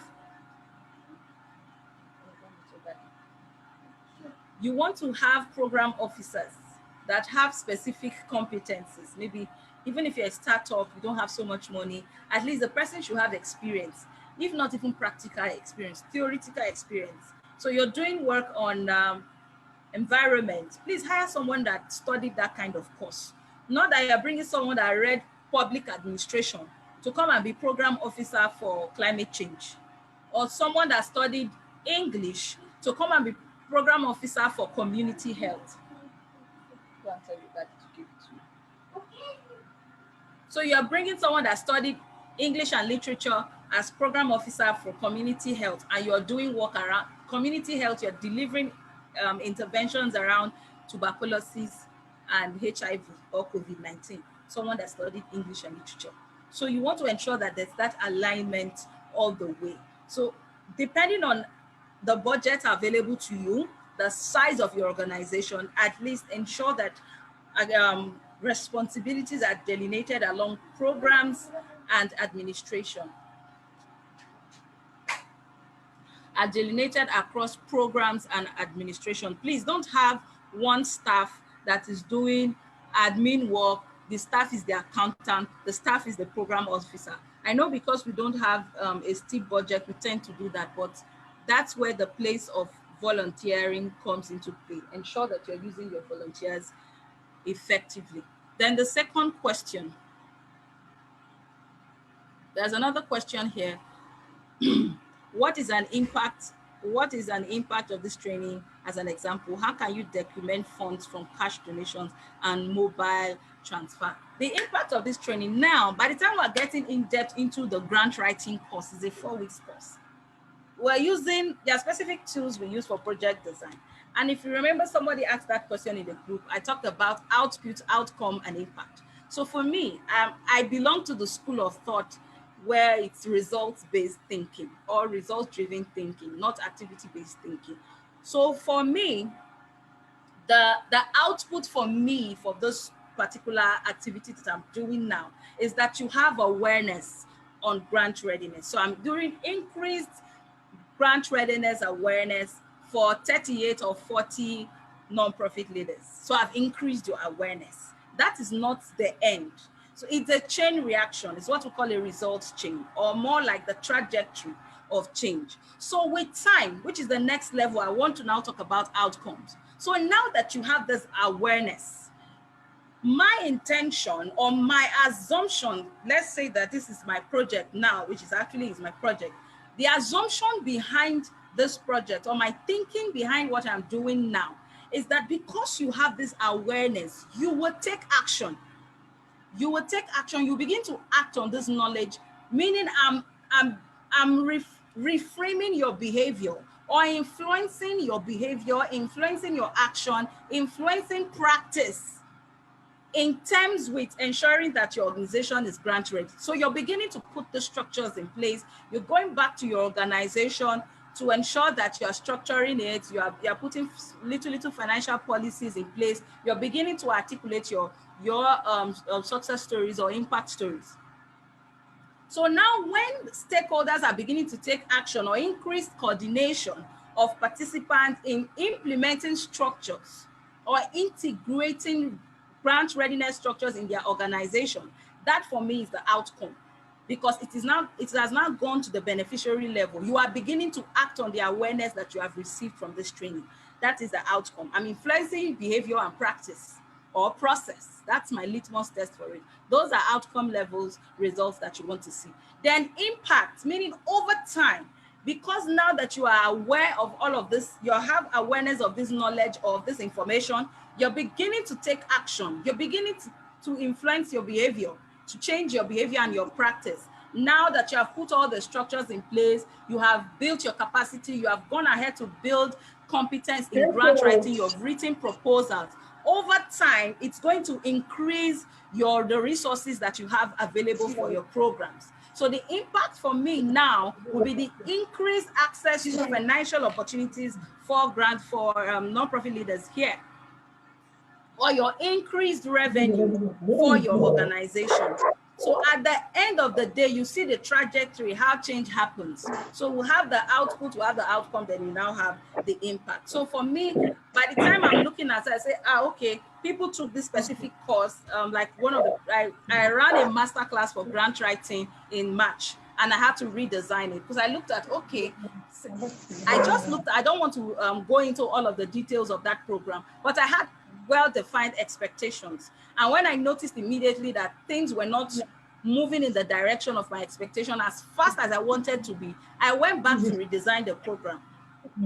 program officers that have specific competencies. Maybe even if you're a startup, you don't have so much money, at least the person should have experience, if not even practical experience, theoretical experience. So you're doing work on environment, please hire someone that studied that kind of course. Not that you're bringing someone that read public administration to come and be program officer for climate change, or someone that studied English to come and be program officer for community health. Go and tell you that to give it to you. So you're bringing someone that studied English and literature as program officer for community health, and you're doing work around community health. You're delivering interventions around tuberculosis, and HIV or COVID-19, someone that studied English and literature. So you want to ensure that there's that alignment all the way. So depending on the budget available to you, the size of your organization, at least ensure that responsibilities are delineated along programs and administration, are delineated across programs and administration. Please don't have one staff that is doing admin work, the staff is the accountant, the staff is the program officer. I know because we don't have a steep budget, we tend to do that, but that's where the place of volunteering comes into play. Ensure that you're using your volunteers effectively. Then the second question, there's another question here. What is an impact of this training? As an example, how can you document funds from cash donations and mobile transfer? The impact of this training now, by the time we're getting in depth into the grant writing course, is a 4-week course. There are specific tools we use for project design. And if you remember, somebody asked that question in the group, I talked about output, outcome, and impact. So for me, I belong to the school of thought where it's results-based thinking or result-driven thinking, not activity-based thinking. So for me, the output for me for this particular activity that I'm doing now is that you have awareness on grant readiness. So I'm doing increased grant readiness awareness for 38 or 40 nonprofit leaders. So I've increased your awareness. That is not the end. So it's a chain reaction. It's what we call a results chain, or more like the trajectory of change. So with time, which is the next level, I want to now talk about outcomes. So now that you have this awareness, my intention or my assumption, let's say that this is my project now, which is my project. The assumption behind this project or my thinking behind what I'm doing now is that because you have this awareness, you will take action. You will take action. You begin to act on this knowledge, meaning I'm reframing your behavior or influencing your behavior, influencing your action, influencing practice in terms with ensuring that your organization is grant ready. So you're beginning to put the structures in place. You're going back to your organization to ensure that you are structuring it. You are putting little financial policies in place. You're beginning to articulate your success stories or impact stories. So now when stakeholders are beginning to take action or increased coordination of participants in implementing structures or integrating grant readiness structures in their organization, that for me is the outcome, because it has now gone to the beneficiary level. You are beginning to act on the awareness that you have received from this training. That is the outcome. I'm influencing behavior and practice or process. That's my litmus test for it. Those are outcome levels, results that you want to see. Then impact, meaning over time, because now that you are aware of all of this, you have awareness of this knowledge or of this information, you're beginning to take action. You're beginning to influence your behavior, to change your behavior and your practice. Now that you have put all the structures in place, you have built your capacity, you have gone ahead to build competence in grant writing, you've written proposals. Over time, it's going to increase the resources that you have available for your programs. So the impact for me now will be the increased access to financial opportunities for nonprofit leaders here, or your increased revenue for your organization. So at the end of the day, you see the trajectory, how change happens. So we'll have the output, we'll have the outcome, then you now have the impact. So for me, by the time I'm looking at it, I say, okay, people took this specific course, like I ran a masterclass for grant writing in March, and I had to redesign it because I looked at, I don't want to go into all of the details of that program, but I had well-defined expectations. And when I noticed immediately that things were not moving in the direction of my expectation as fast as I wanted to be, I went back to redesign the program.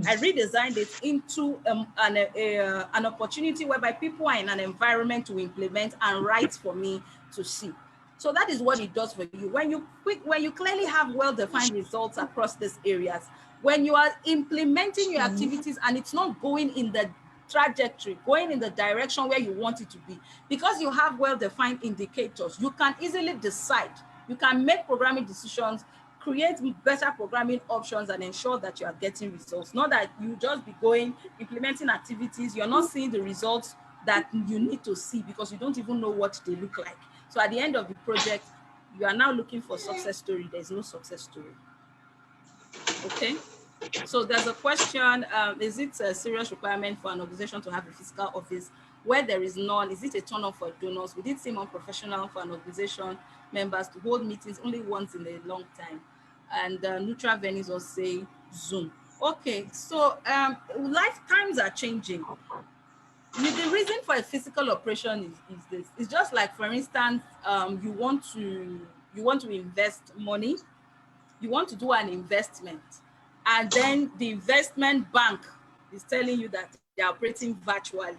I redesigned it into an opportunity whereby people are in an environment to implement and write for me to see. So that is what it does for you. When you clearly have well-defined results across these areas, when you are implementing your activities and it's not going in the trajectory, going in the direction where you want it to be. Because you have well-defined indicators, you can easily decide. You can make programming decisions, create better programming options, and ensure that you are getting results. Not that you just be going, implementing activities, you're not seeing the results that you need to see because you don't even know what they look like. So at the end of the project, you are now looking for success story. There's no success story. Okay. So there's a question, is it a serious requirement for an organization to have a physical office? Where there is none, is it a turn off for donors? Would it seem unprofessional for an organization members to hold meetings only once in a long time? And neutral venues will say Zoom. Okay, so lifetimes are changing. The reason for a physical operation is this. It's just like, for instance, you want to invest money, you want to do an investment, and then the investment bank is telling you that they're operating virtually.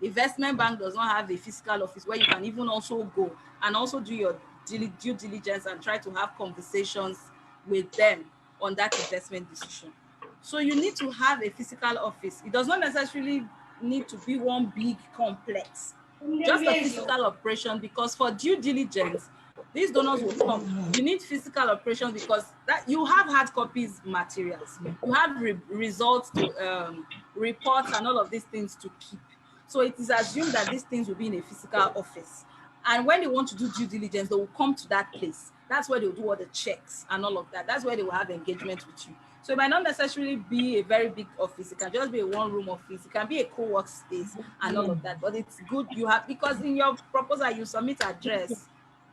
The investment bank does not have a physical office where you can even also go and also do your due diligence and try to have conversations with them on that investment decision. So you need to have a physical office. It does not necessarily need to be one big complex, just a physical operation, because for due diligence, these donors will come. You need physical operations because that you have hard copies materials, you have results to reports and all of these things to keep. So it is assumed that these things will be in a physical office. And when they want to do due diligence, they will come to that place. That's where they'll do all the checks and all of that. That's where they will have engagement with you. So it might not necessarily be a very big office. It can just be a one-room office. It can be a co-work space and all of that. But it's good you have, because in your proposal, you submit address.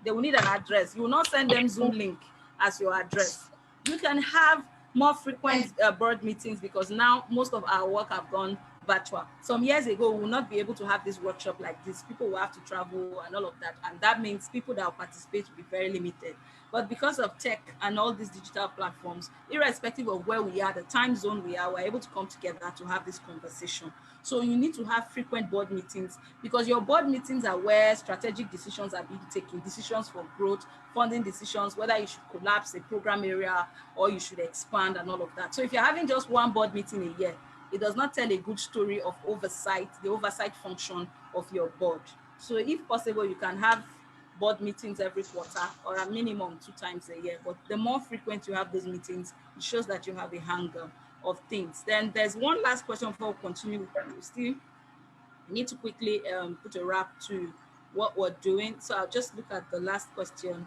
They will need an address. You will not send them Zoom link as your address. You can have more frequent board meetings because now most of our work have gone virtual. Some years ago, we will not be able to have this workshop like this. People will have to travel and all of that. And that means people that will participate will be very limited. But because of tech and all these digital platforms, irrespective of where we are, the time zone we are, we're able to come together to have this conversation. So you need to have frequent board meetings, because your board meetings are where strategic decisions are being taken, decisions for growth, funding decisions, whether you should collapse a program area or you should expand and all of that. So if you're having just one board meeting a year, it does not tell a good story of oversight, the oversight function of your board. So if possible, you can have board meetings every quarter or a minimum 2 times a year. But the more frequent you have those meetings, it shows that you have a handle of things. Then there's one last question before we continue. We still need to quickly put a wrap to what we're doing. So I'll just look at the last question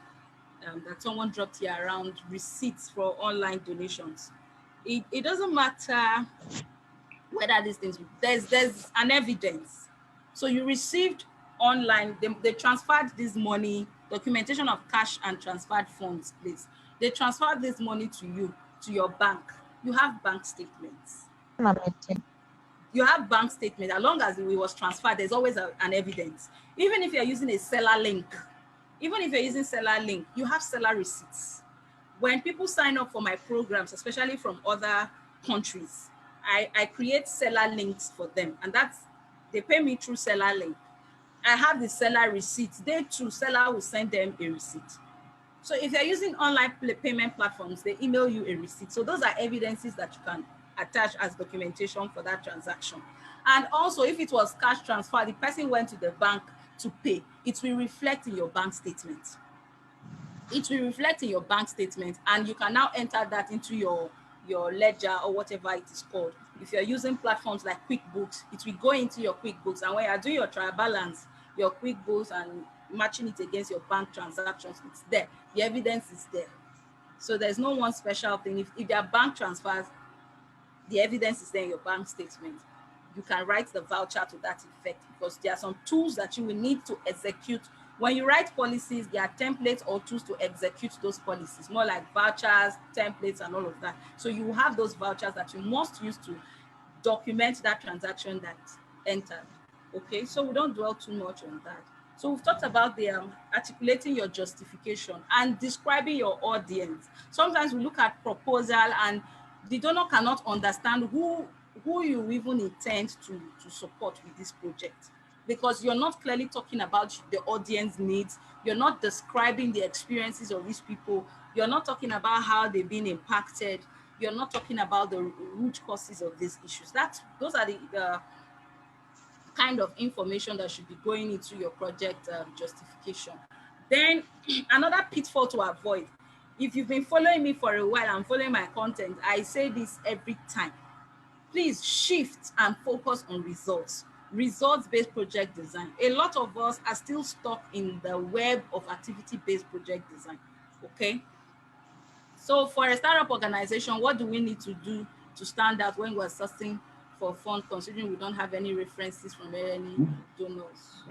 that someone dropped here around receipts for online donations. It doesn't matter whether these things, there's an evidence. So you received online, they transferred this money, documentation of cash and transferred funds, please. They transferred this money to you, to your bank. You have bank statements. You have bank statement. As long as it was transferred, there's always an evidence. Even if you're using a seller link, you have seller receipts. When people sign up for my programs, especially from other countries, I create seller links for them, and they pay me through seller link. I have the seller receipts. They too, seller will send them a receipt. So if you're using online payment platforms, they email you a receipt. So those are evidences that you can attach as documentation for that transaction. And also, if it was cash transfer, the person went to the bank to pay, it will reflect in your bank statement. It will reflect in your bank statement, and you can now enter that into your ledger or whatever it is called. If you're using platforms like QuickBooks, it will go into your QuickBooks, and when you're doing your trial balance, your QuickBooks and matching it against your bank transactions, it's there. The evidence is there. So there's no one special thing. If there are bank transfers, the evidence is there in your bank statement. You can write the voucher to that effect, because there are some tools that you will need to execute. When you write policies, there are templates or tools to execute those policies, more like vouchers, templates, and all of that. So you will have those vouchers that you must use to document that transaction that entered. Okay, so we don't dwell too much on that. So we've talked about the articulating your justification and describing your audience. Sometimes we look at proposal and the donor cannot understand who you even intend to support with this project, because you're not clearly talking about the audience needs. You're not describing the experiences of these people. You're not talking about how they've been impacted. You're not talking about the root causes of these issues. Those are kind of information that should be going into your project justification. Then another pitfall to avoid, if you've been following me for a while and following my content, I say this every time. Please shift and focus on results. Results-based project design. A lot of us are still stuck in the web of activity-based project design, okay? So for a startup organization, what do we need to do to stand out when we're searching for funds, considering we don't have any references from any donors?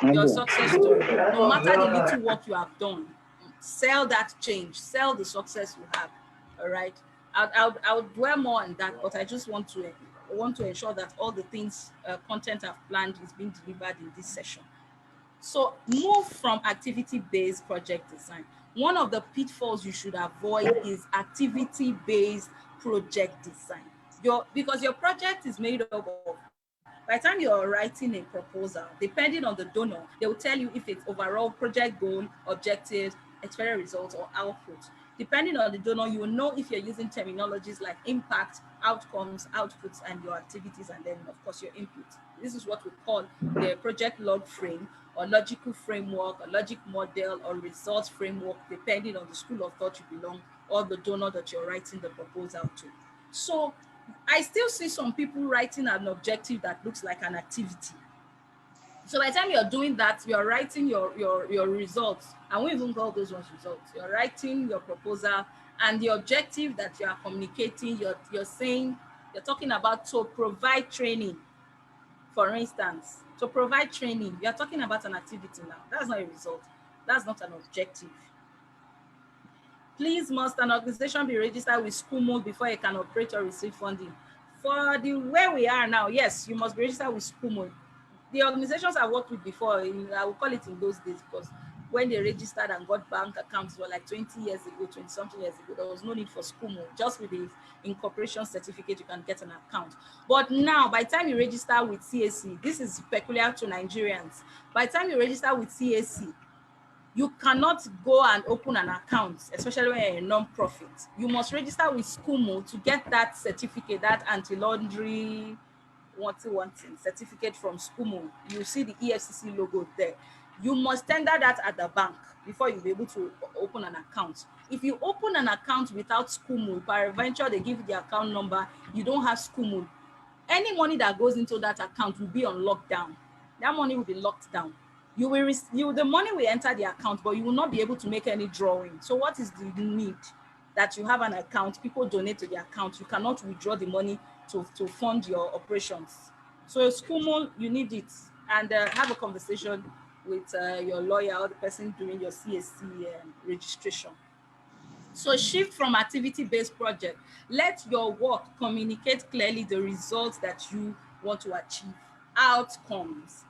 Your success story. No matter the little work you have done, sell that change, sell the success you have. All right. I'll dwell more on that, but I just want to ensure that all the things content I've planned is being delivered in this session. So move from activity-based project design. One of the pitfalls you should avoid is activity-based project design. Because your project is made up of, by the time you're writing a proposal, depending on the donor, they will tell you if it's overall project goal, objectives, expected results, or output. Depending on the donor, you will know if you're using terminologies like impact, outcomes, outputs, and your activities, and then, of course, your input. This is what we call the project log frame, or logical framework, or logic model, or results framework, depending on the school of thought you belong, or the donor that you're writing the proposal to. So I still see some people writing an objective that looks like an activity. So by the time you're doing that, you're writing your results. I won't even call those ones results. You're writing your proposal, and the objective that you are communicating, you're saying, you're talking about to provide training. For instance, to provide training, you're talking about an activity now. That's not a result. That's not an objective. Please, must an organization be registered with SCUMO before it can operate or receive funding? For the where we are now, yes, you must be registered with SCUMO. The organizations I worked with before, I will call it in those days, because when they registered and got bank accounts were like 20 years ago, 20 something years ago, there was no need for SCUMO. Just with the incorporation certificate, you can get an account. But now, by the time you register with CAC, this is peculiar to Nigerians. By the time you register with CAC, you cannot go and open an account, especially when you're a non-profit. You must register with SCUMO to get that certificate, that anti-laundry wanting certificate from SCUMO. You see the EFCC logo there. You must tender that at the bank before you'll be able to open an account. If you open an account without SCUMO, peradventure they give you the account number, you don't have SCUMO, any money that goes into that account will be on lockdown. That money will be locked down. You will the money will enter the account, but you will not be able to make any drawing. So what is the need? That you have an account, people donate to the account, you cannot withdraw the money to fund your operations. So SCUMO, you need it, and have a conversation with your lawyer or the person doing your CSC registration. So shift from activity-based project. Let your work communicate clearly the results that you want to achieve, outcomes.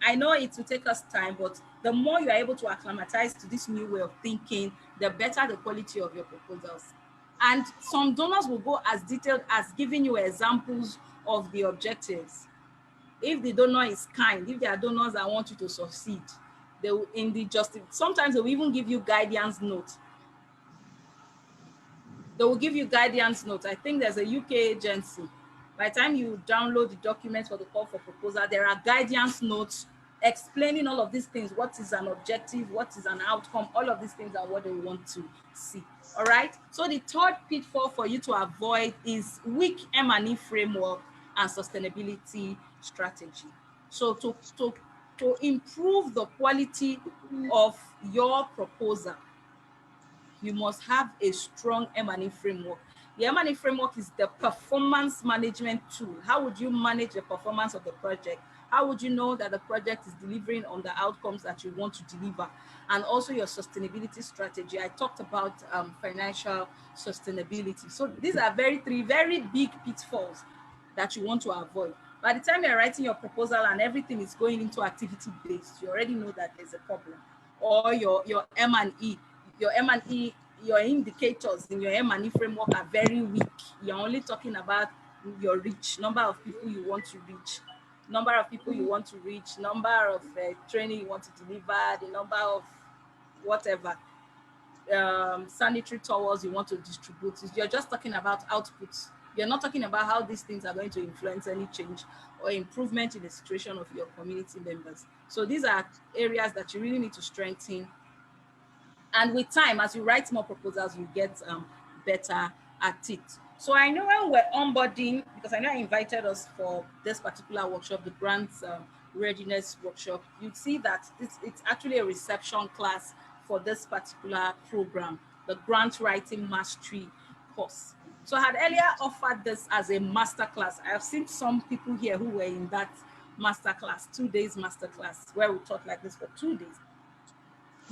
I know it will take us time, but the more you are able to acclimatize to this new way of thinking, the better the quality of your proposals. And some donors will go as detailed as giving you examples of the objectives. If the donor is kind, if there are donors that want you to succeed, they will sometimes they will even give you guidance notes. They will give you guidance notes. I think there's a UK agency. By the time you download the documents for the call for proposal, there are guidance notes explaining all of these things. What is an objective? What is an outcome? All of these things are what they want to see. All right. So the third pitfall for you to avoid is weak M&E framework and sustainability strategy. So to improve the quality of your proposal, you must have a strong M&E framework. The M&E framework is the performance management tool. How would you manage the performance of the project? How would you know that the project is delivering on the outcomes that you want to deliver? And also your sustainability strategy. I talked about financial sustainability. So these are three very big pitfalls that you want to avoid. By the time you're writing your proposal and everything is going into activity-based, you already know that there's a problem. Or your M&E, your indicators in your M&E framework are very weak. You're only talking about your reach, number of people you want to reach, number of training you want to deliver, the number of whatever, sanitary towels you want to distribute. You're just talking about outputs, You're not talking about how these things are going to influence any change or improvement in the situation of your community members. So these are areas that you really need to strengthen. And with time, as you write more proposals, you get better at it. So I know when we're onboarding, because I know I invited us for this particular workshop, the grants readiness workshop, you'd see that it's actually a reception class for this particular program, the grant writing mastery course. So I had earlier offered this as a master class. I have seen some people here who were in that master class, 2 days master class, where we taught like this for 2 days.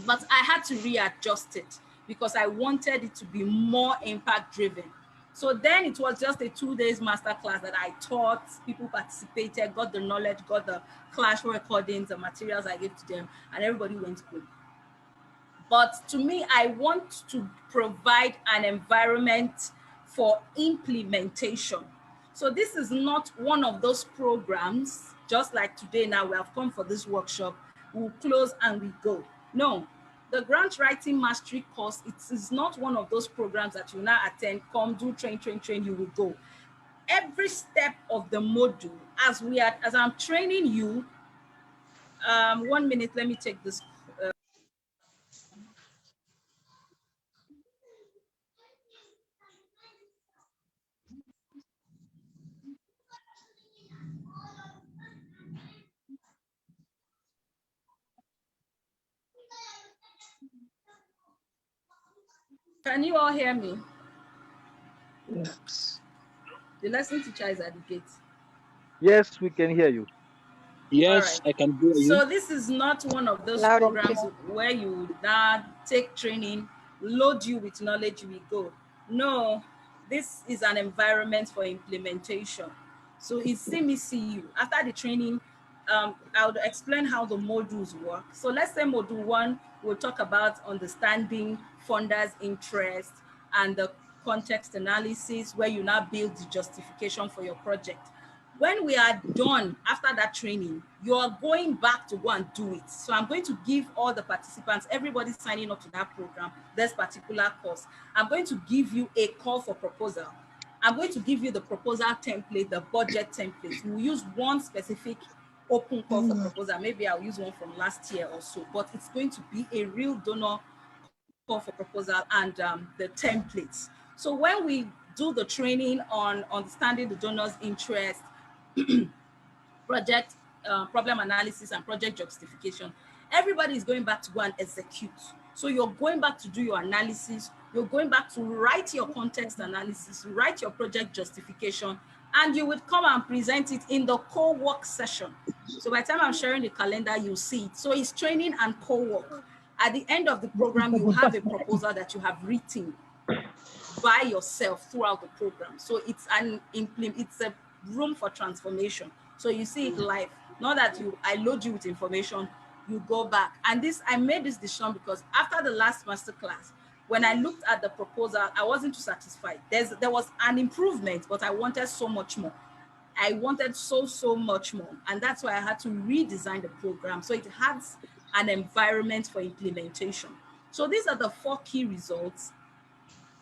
But I had to readjust it because I wanted it to be more impact driven. So then it was just a 2 days masterclass that I taught, people participated, got the knowledge, got the class recordings, the materials I gave to them, and everybody went home. But to me, I want to provide an environment for implementation. So this is not one of those programs, just like today now, we have come for this workshop, we'll close and we go. No, the grant writing mastery course, it is not one of those programs that you now attend, come do train, you will go. Every step of the module, as I'm training you, 1 minute, let me take this. Can you all hear me? Yes. The lesson teacher is at the gate. Yes, we can hear you. All Yes, right. I can hear you. So this is not one of those Loud and programs clear. where you now take training, load you with knowledge, we go. No, this is an environment for implementation. So it's see me, see you. After the training, I'll explain how the modules work. So let's say module 1, we'll talk about understanding funders' interest and the context analysis, where you now build the justification for your project. When we are done after that training, you are going back to go and do it. So I'm going to give all the participants, everybody signing up to that program, this particular course, I'm going to give you a call for proposal. I'm going to give you the proposal template, the budget template. We'll use one specific open call for proposal. Maybe I'll use one from last year or so, but it's going to be a real donor call for proposal and the templates. So when we do the training on understanding the donor's interest, project problem analysis and project justification, everybody is going back to go and execute. So you're going back to do your analysis, you're going back to write your context analysis, write your project justification, and you would come and present it in the co-work session. So by the time I'm sharing the calendar, you'll see it. So it's training and co-work. At the end of the program, you have a proposal that you have written by yourself throughout the program. So it's a room for transformation. So you see it live. Not that I load you with information, you go back. And this, I made this decision because after the last masterclass, when I looked at the proposal, I wasn't too satisfied. There was an improvement, but I wanted so much more. I wanted so much more. And that's why I had to redesign the program. So it has an environment for implementation. So these are the 4 key results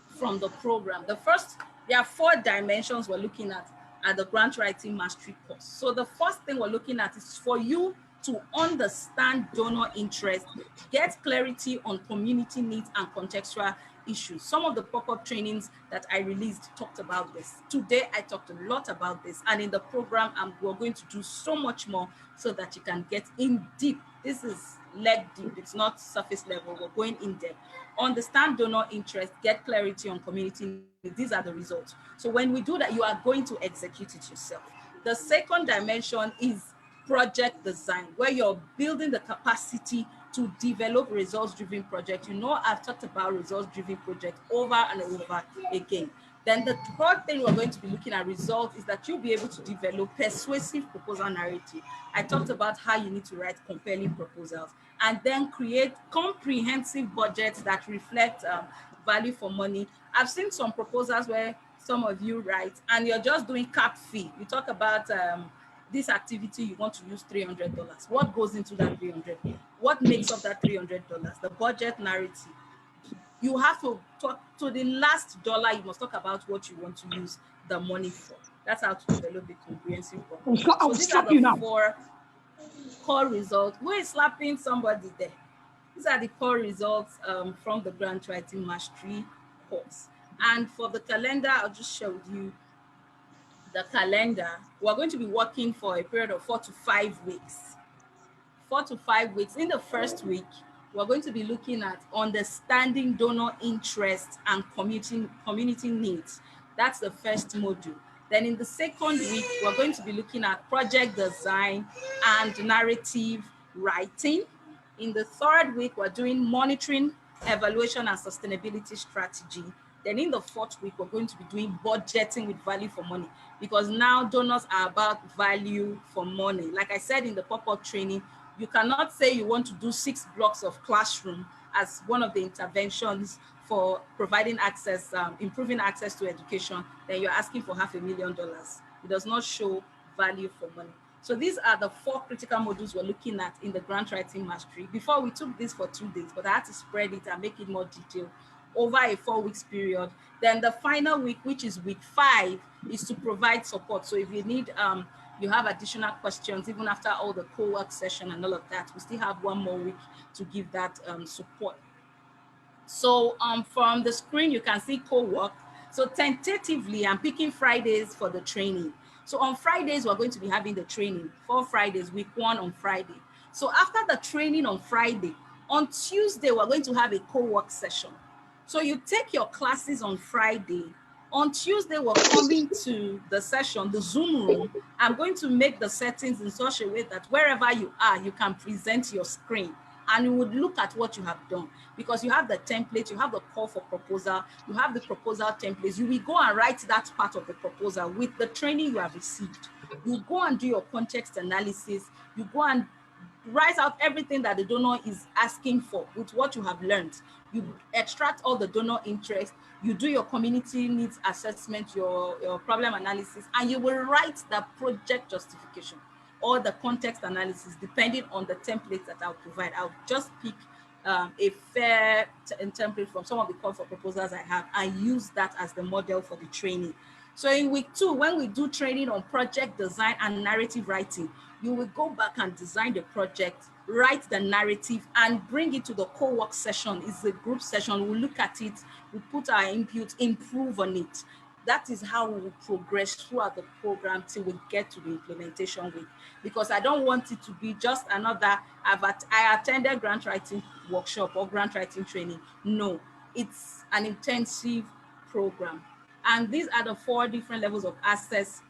from the program. The first, there are 4 dimensions we're looking at the grant writing mastery course. So the first thing we're looking at is for you to understand donor interest, get clarity on community needs and contextual issues. Some of the pop-up trainings that I released talked about this. Today, I talked a lot about this. And in the program, we're going to do so much more so that you can get in deep. This is leg deep. It's not surface level. We're going in depth. Understand donor interest, get clarity on community needs. These are the results. So when we do that, you are going to execute it yourself. The second dimension is project design, where you're building the capacity to develop results-driven projects. You know, I've talked about results-driven projects over and over again. Then the third thing we're going to be looking at results is that you'll be able to develop persuasive proposal narrative. I talked about how you need to write compelling proposals and then create comprehensive budgets that reflect value for money. I've seen some proposals where some of you write and you're just doing cap fee. You talk about this activity, you want to use $300. What goes into that $300? What makes up that $300? The budget narrative. You have to talk to the last dollar. You must talk about what you want to use the money for. That's how to develop a comprehensive program. I So will these are slap you the now. 4 core results. Who is slapping somebody there? These are the core results from the grant writing mastery course. And for the calendar, I'll just show you the calendar. We're going to be working for a period of 4 to 5 weeks. 4 to 5 weeks. In the first week, we're going to be looking at understanding donor interests and community needs. That's the first module. Then in the second week, we're going to be looking at project design and narrative writing. In the third week, we're doing monitoring, evaluation, and sustainability strategy. Then in the fourth week, we're going to be doing budgeting with value for money, because now donors are about value for money. Like I said in the pop-up training, you cannot say you want to do 6 blocks of classroom as one of the interventions for providing access, improving access to education, then you're asking for $500,000. It does not show value for money. So these are the 4 critical modules we're looking at in the grant writing mastery. Before, we took this for 2 days, but I had to spread it and make it more detailed over a 4 weeks period. Then the final week, which is week 5, is to provide support. So if you need, you have additional questions, even after all the co-work session and all of that, we still have 1 more week to give that support. So from the screen, you can see co-work. So tentatively, I'm picking Fridays for the training. So on Fridays, we're going to be having the training. 4 Fridays, week 1 on Friday. So after the training on Friday, on Tuesday, we're going to have a co-work session. So you take your classes on Friday. On Tuesday, we're coming to the session, the Zoom room. I'm going to make the settings in such a way that wherever you are, you can present your screen and you would look at what you have done, because you have the template, you have the call for proposal, you have the proposal templates. You will go and write that part of the proposal with the training you have received. You go and do your context analysis. You go and write out everything that the donor is asking for with what you have learned. You extract all the donor interest, you do your community needs assessment, your problem analysis, and you will write the project justification or the context analysis, depending on the templates that I'll provide. I'll just pick a fair template from some of the call for proposals I have and use that as the model for the training. So in week 2, when we do training on project design and narrative writing, you will go back and design the project, write the narrative, and bring it to the co-work session. It's a group session. We'll look at it, we put our input, improve on it. That is how we will progress throughout the program till we get to the implementation week. Because I don't want it to be just another, I attended grant writing workshop or grant writing training. No, it's an intensive program. And these are the 4 different levels of access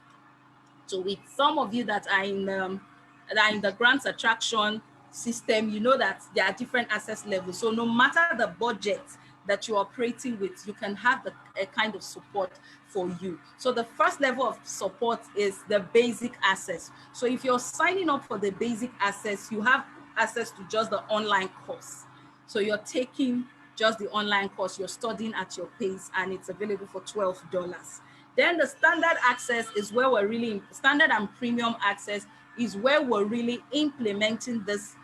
to it. Some of you that are in the grants attraction system, you know that there are different access levels. So no matter the budget that you're operating with, you can have a kind of support for you. So the first level of support is the basic access. So if you're signing up for the basic access, you have access to just the online course. So you're taking just the online course, you're studying at your pace, and it's available for $12. Then the standard access is where we're really, standard and premium access is where we're really implementing this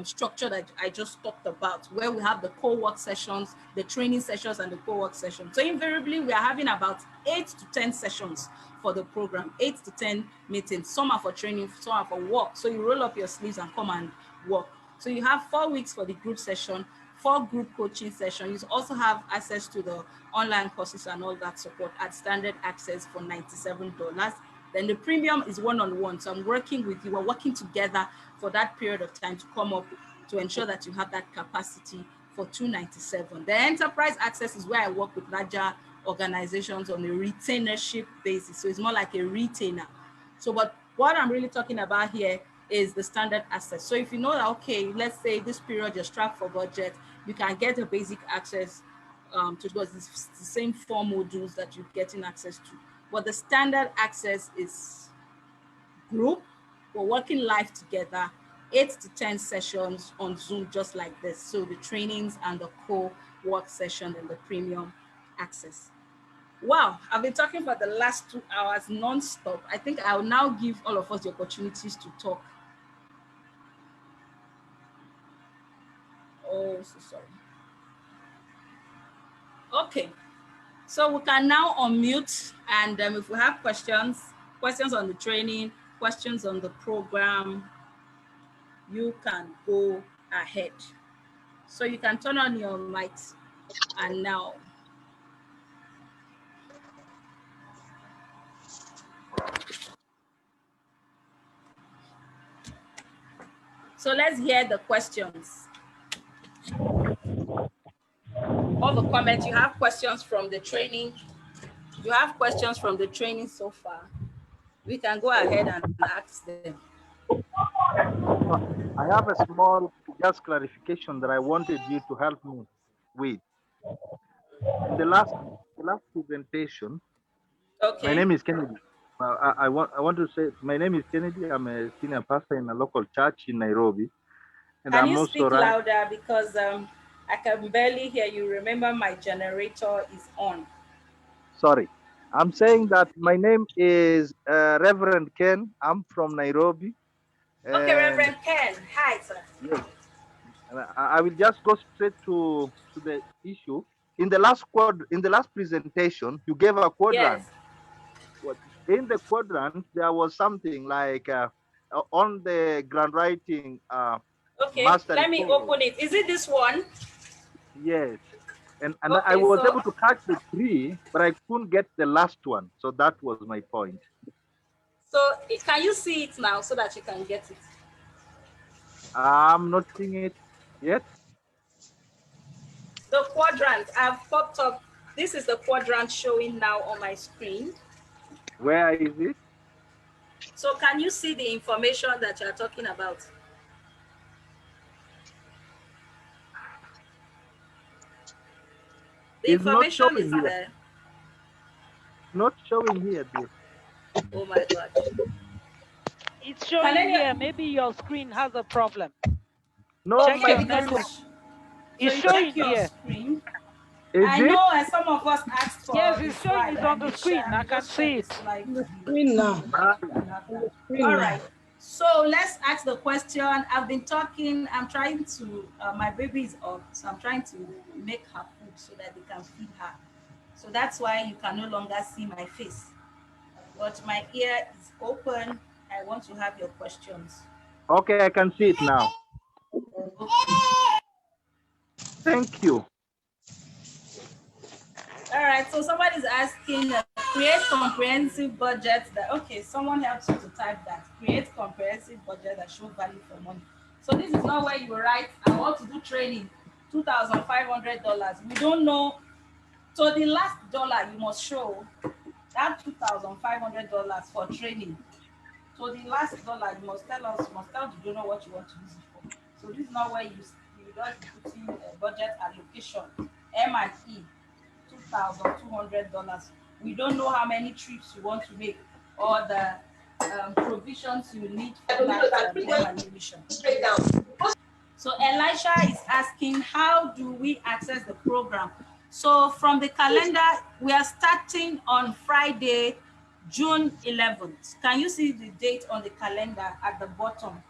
structure that I just talked about, where we have the co-work sessions, the training sessions, and the co-work sessions. So invariably, we are having about 8 to 10 sessions for the program, 8 to 10 meetings. Some are for training, some are for work. So you roll up your sleeves and come and work. So you have 4 weeks for the group session, 4 group coaching sessions. You also have access to the online courses and all that support at standard access for $97. Then the premium is one-on-one. So I'm working with you, we're working together for that period of time to come up to ensure that you have that capacity for $297. The enterprise access is where I work with larger organizations on a retainership basis. So it's more like a retainer. So what I'm really talking about here is the standard access. So if you know that, okay, let's say this period you're strapped for budget, you can get a basic access to because it's the same 4 modules that you're getting access to. But the standard access is group. We're working live together, 8 to 10 sessions on Zoom, just like this. So the trainings and the co-work session and the premium access. Wow, I've been talking for the last 2 hours non-stop. I think I'll now give all of us the opportunities to talk. Oh, so sorry. Okay. So we can now unmute, and if we have questions on the training, questions on the program, you can go ahead. So you can turn on your mics, and now. So let's hear the questions. All the comments, you have questions from the training. You have questions from the training so far. We can go ahead and ask them. I have a small just clarification that I wanted you to help me with. In the last presentation, Okay. my name is Kennedy. I want to say my name is Kennedy. I'm a senior pastor in a local church in Nairobi, and Can I'm you also speak louder, because I can barely hear you. Remember, my generator is on. sorry. I'm saying that my name is Reverend Ken. I'm from Nairobi. Okay, And Reverend Ken. Hi, sir. yes, and I will just go straight to the issue. In the last presentation, you gave a Yes. quadrant. In the quadrant, there was something like on the grant writing Okay, mastery let me course. open it. Is it this one? Yes, and I Okay, was so able to catch the three, but I couldn't get the last one. So that was my point. can you see it now so that you can get it? I'm not seeing it yet. The quadrant I've popped up. This is the quadrant showing now on my screen. Where is it? So can you see the information that you're talking about? The It's not information showing is here. there. Not showing here, dear. Oh my God. It's showing here. Maybe your screen has a problem. No, Check my your Because network. so It's you showing check your here. screen. Is I it? know some of us asked Yes, for the it's showing slide. it on the screen. I We can just share see the it. slide On to the you screen now. so that you can have On that. the screen All now. right. So let's ask the question. I've been talking. I'm trying to. My baby is up, so I'm trying to make her food so that they can feed her. So that's why you can no longer see my face. But my ear is open. I want to have your questions. Okay, I can see it now. Okay. Thank you. All right, so somebody's asking, create comprehensive budget that, okay, someone helps you to type that. Create comprehensive budget that shows value for money. So this is not where you write, I want to do training, $2,500. We don't know. So the last dollar you must show that $2,500 for training. So the last dollar you must tell us, you must tell the donor what you want to use it for. So this is not where you just put in a budget allocation, M&E. $2,200. We don't know how many trips you want to make or the provisions you need for that mission. So Elisha is asking, how do we access the program? So from the calendar, we are starting on Friday, June 11th. Can you see the date on the calendar at the bottom?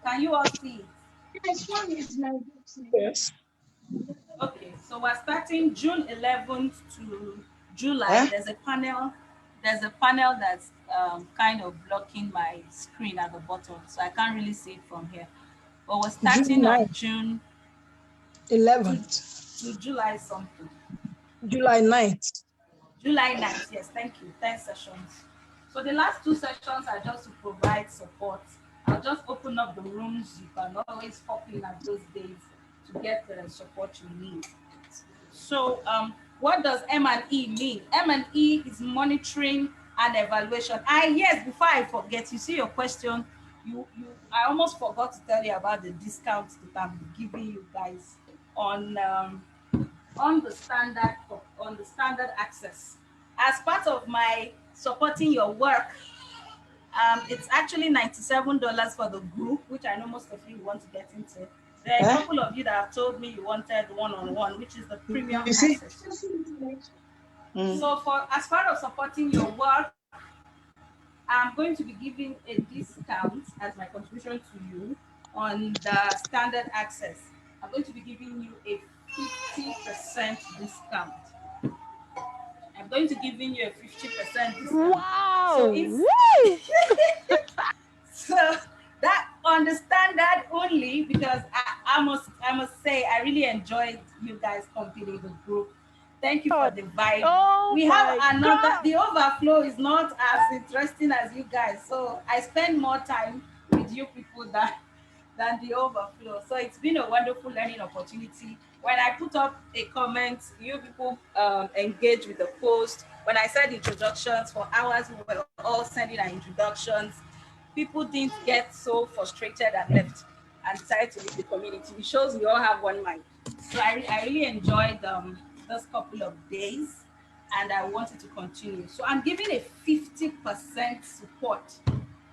Can you all see it? Yes. Okay, so we're starting June 11th to July. There's a panel. There's a panel that's kind of blocking my screen at the bottom, so I can't really see it from here. But we're starting on June 11th. to July something. July 9th. July 9th, yes, thank you. 10 sessions. So the last 2 sessions are just to provide support. I'll just open up the rooms. You can always pop in at those days to get the support you need. So what does M&E mean? M&E is monitoring and evaluation. Yes, before I forget, you see your question, I almost forgot to tell you about the discounts that I'm giving you guys on the standard access. As part of my supporting your work, it's actually $97 for the group, which I know most of you want to get into. There are a couple of you that have told me you wanted one-on-one, which is the premium access. So as part of supporting your work, I'm going to be giving a discount as my contribution to you on the standard access. I'm going to be giving you a 50% discount. I'm going to give you a 50% discount. Wow! So it's Woo! so that understand that only because I must say I really enjoyed you guys company the group. Thank you for God. the vibe. Oh We have my another. God. The overflow is not as interesting as you guys, so I spend more time with you people than the overflow. So it's been a wonderful learning opportunity. When I put up a comment, you people engage with the post. When I said introductions for hours, we were all sending our introductions. People didn't get so frustrated and left and decided to leave the community. It shows we all have one mind. So I really enjoyed those couple of days and I wanted to continue. So I'm giving a 50% support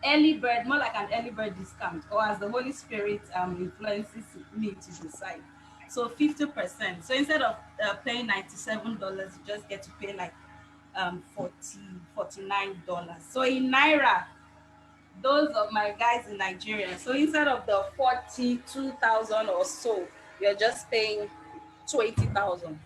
early bird, more like an early bird discount, or as the Holy Spirit influences me to decide. So 50%. So instead of paying $97, you just get to pay like 49 dollars. So in Naira, those of my guys in Nigeria, so instead of the 42,000 or so, you're just paying 20,000.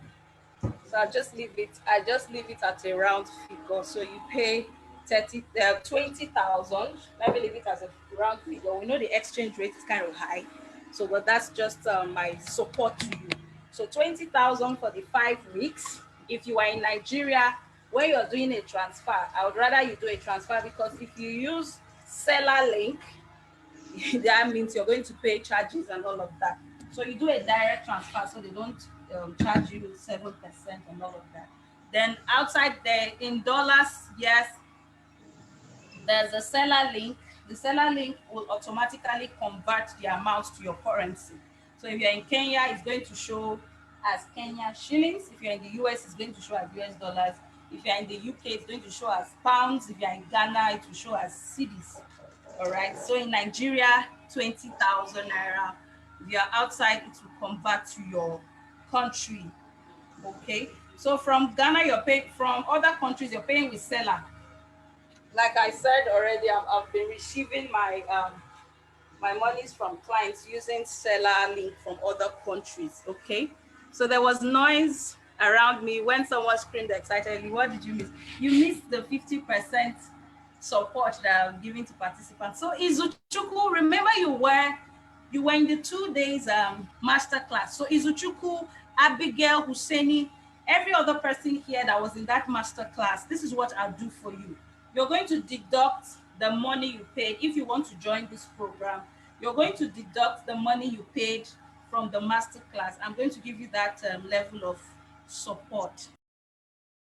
So I just leave it at a round figure. So you pay 20,000. Let me leave it as a round figure. We know the exchange rate is kind of high. So but that's just my support to you. So 20,000 for the 5 weeks. If you are in Nigeria where you're doing a transfer, I would rather you do a transfer because if you use seller link, that means you're going to pay charges and all of that. So you do a direct transfer, so they don't charge you 7% and all of that. Then outside there in dollars, yes, there's a seller link. The seller link will automatically convert the amount to your currency. So if you're in Kenya, it's going to show as Kenya shillings. If you're in the US, it's going to show as US dollars. If you're in the UK, it's going to show as pounds. If you're in Ghana, it will show as cedis. All right. So in Nigeria, 20,000 naira. If you're outside, it will convert to your country. Okay. So from Ghana, you're paying. From other countries, you're paying with seller. Like I said already, I've been receiving my monies from clients using seller link from other countries. Okay, so there was noise around me when someone screamed excitedly. What did you miss? You missed the 50% support that I'm giving to participants. So Izuchuku, remember you were in the 2 days master class. So Izuchuku, Abigail, Husseini, every other person here that was in that master class, this is what I'll do for you. You're going to deduct the money you paid. If you want to join this program, you're going to deduct the money you paid from the master class. I'm going to give you that level of support.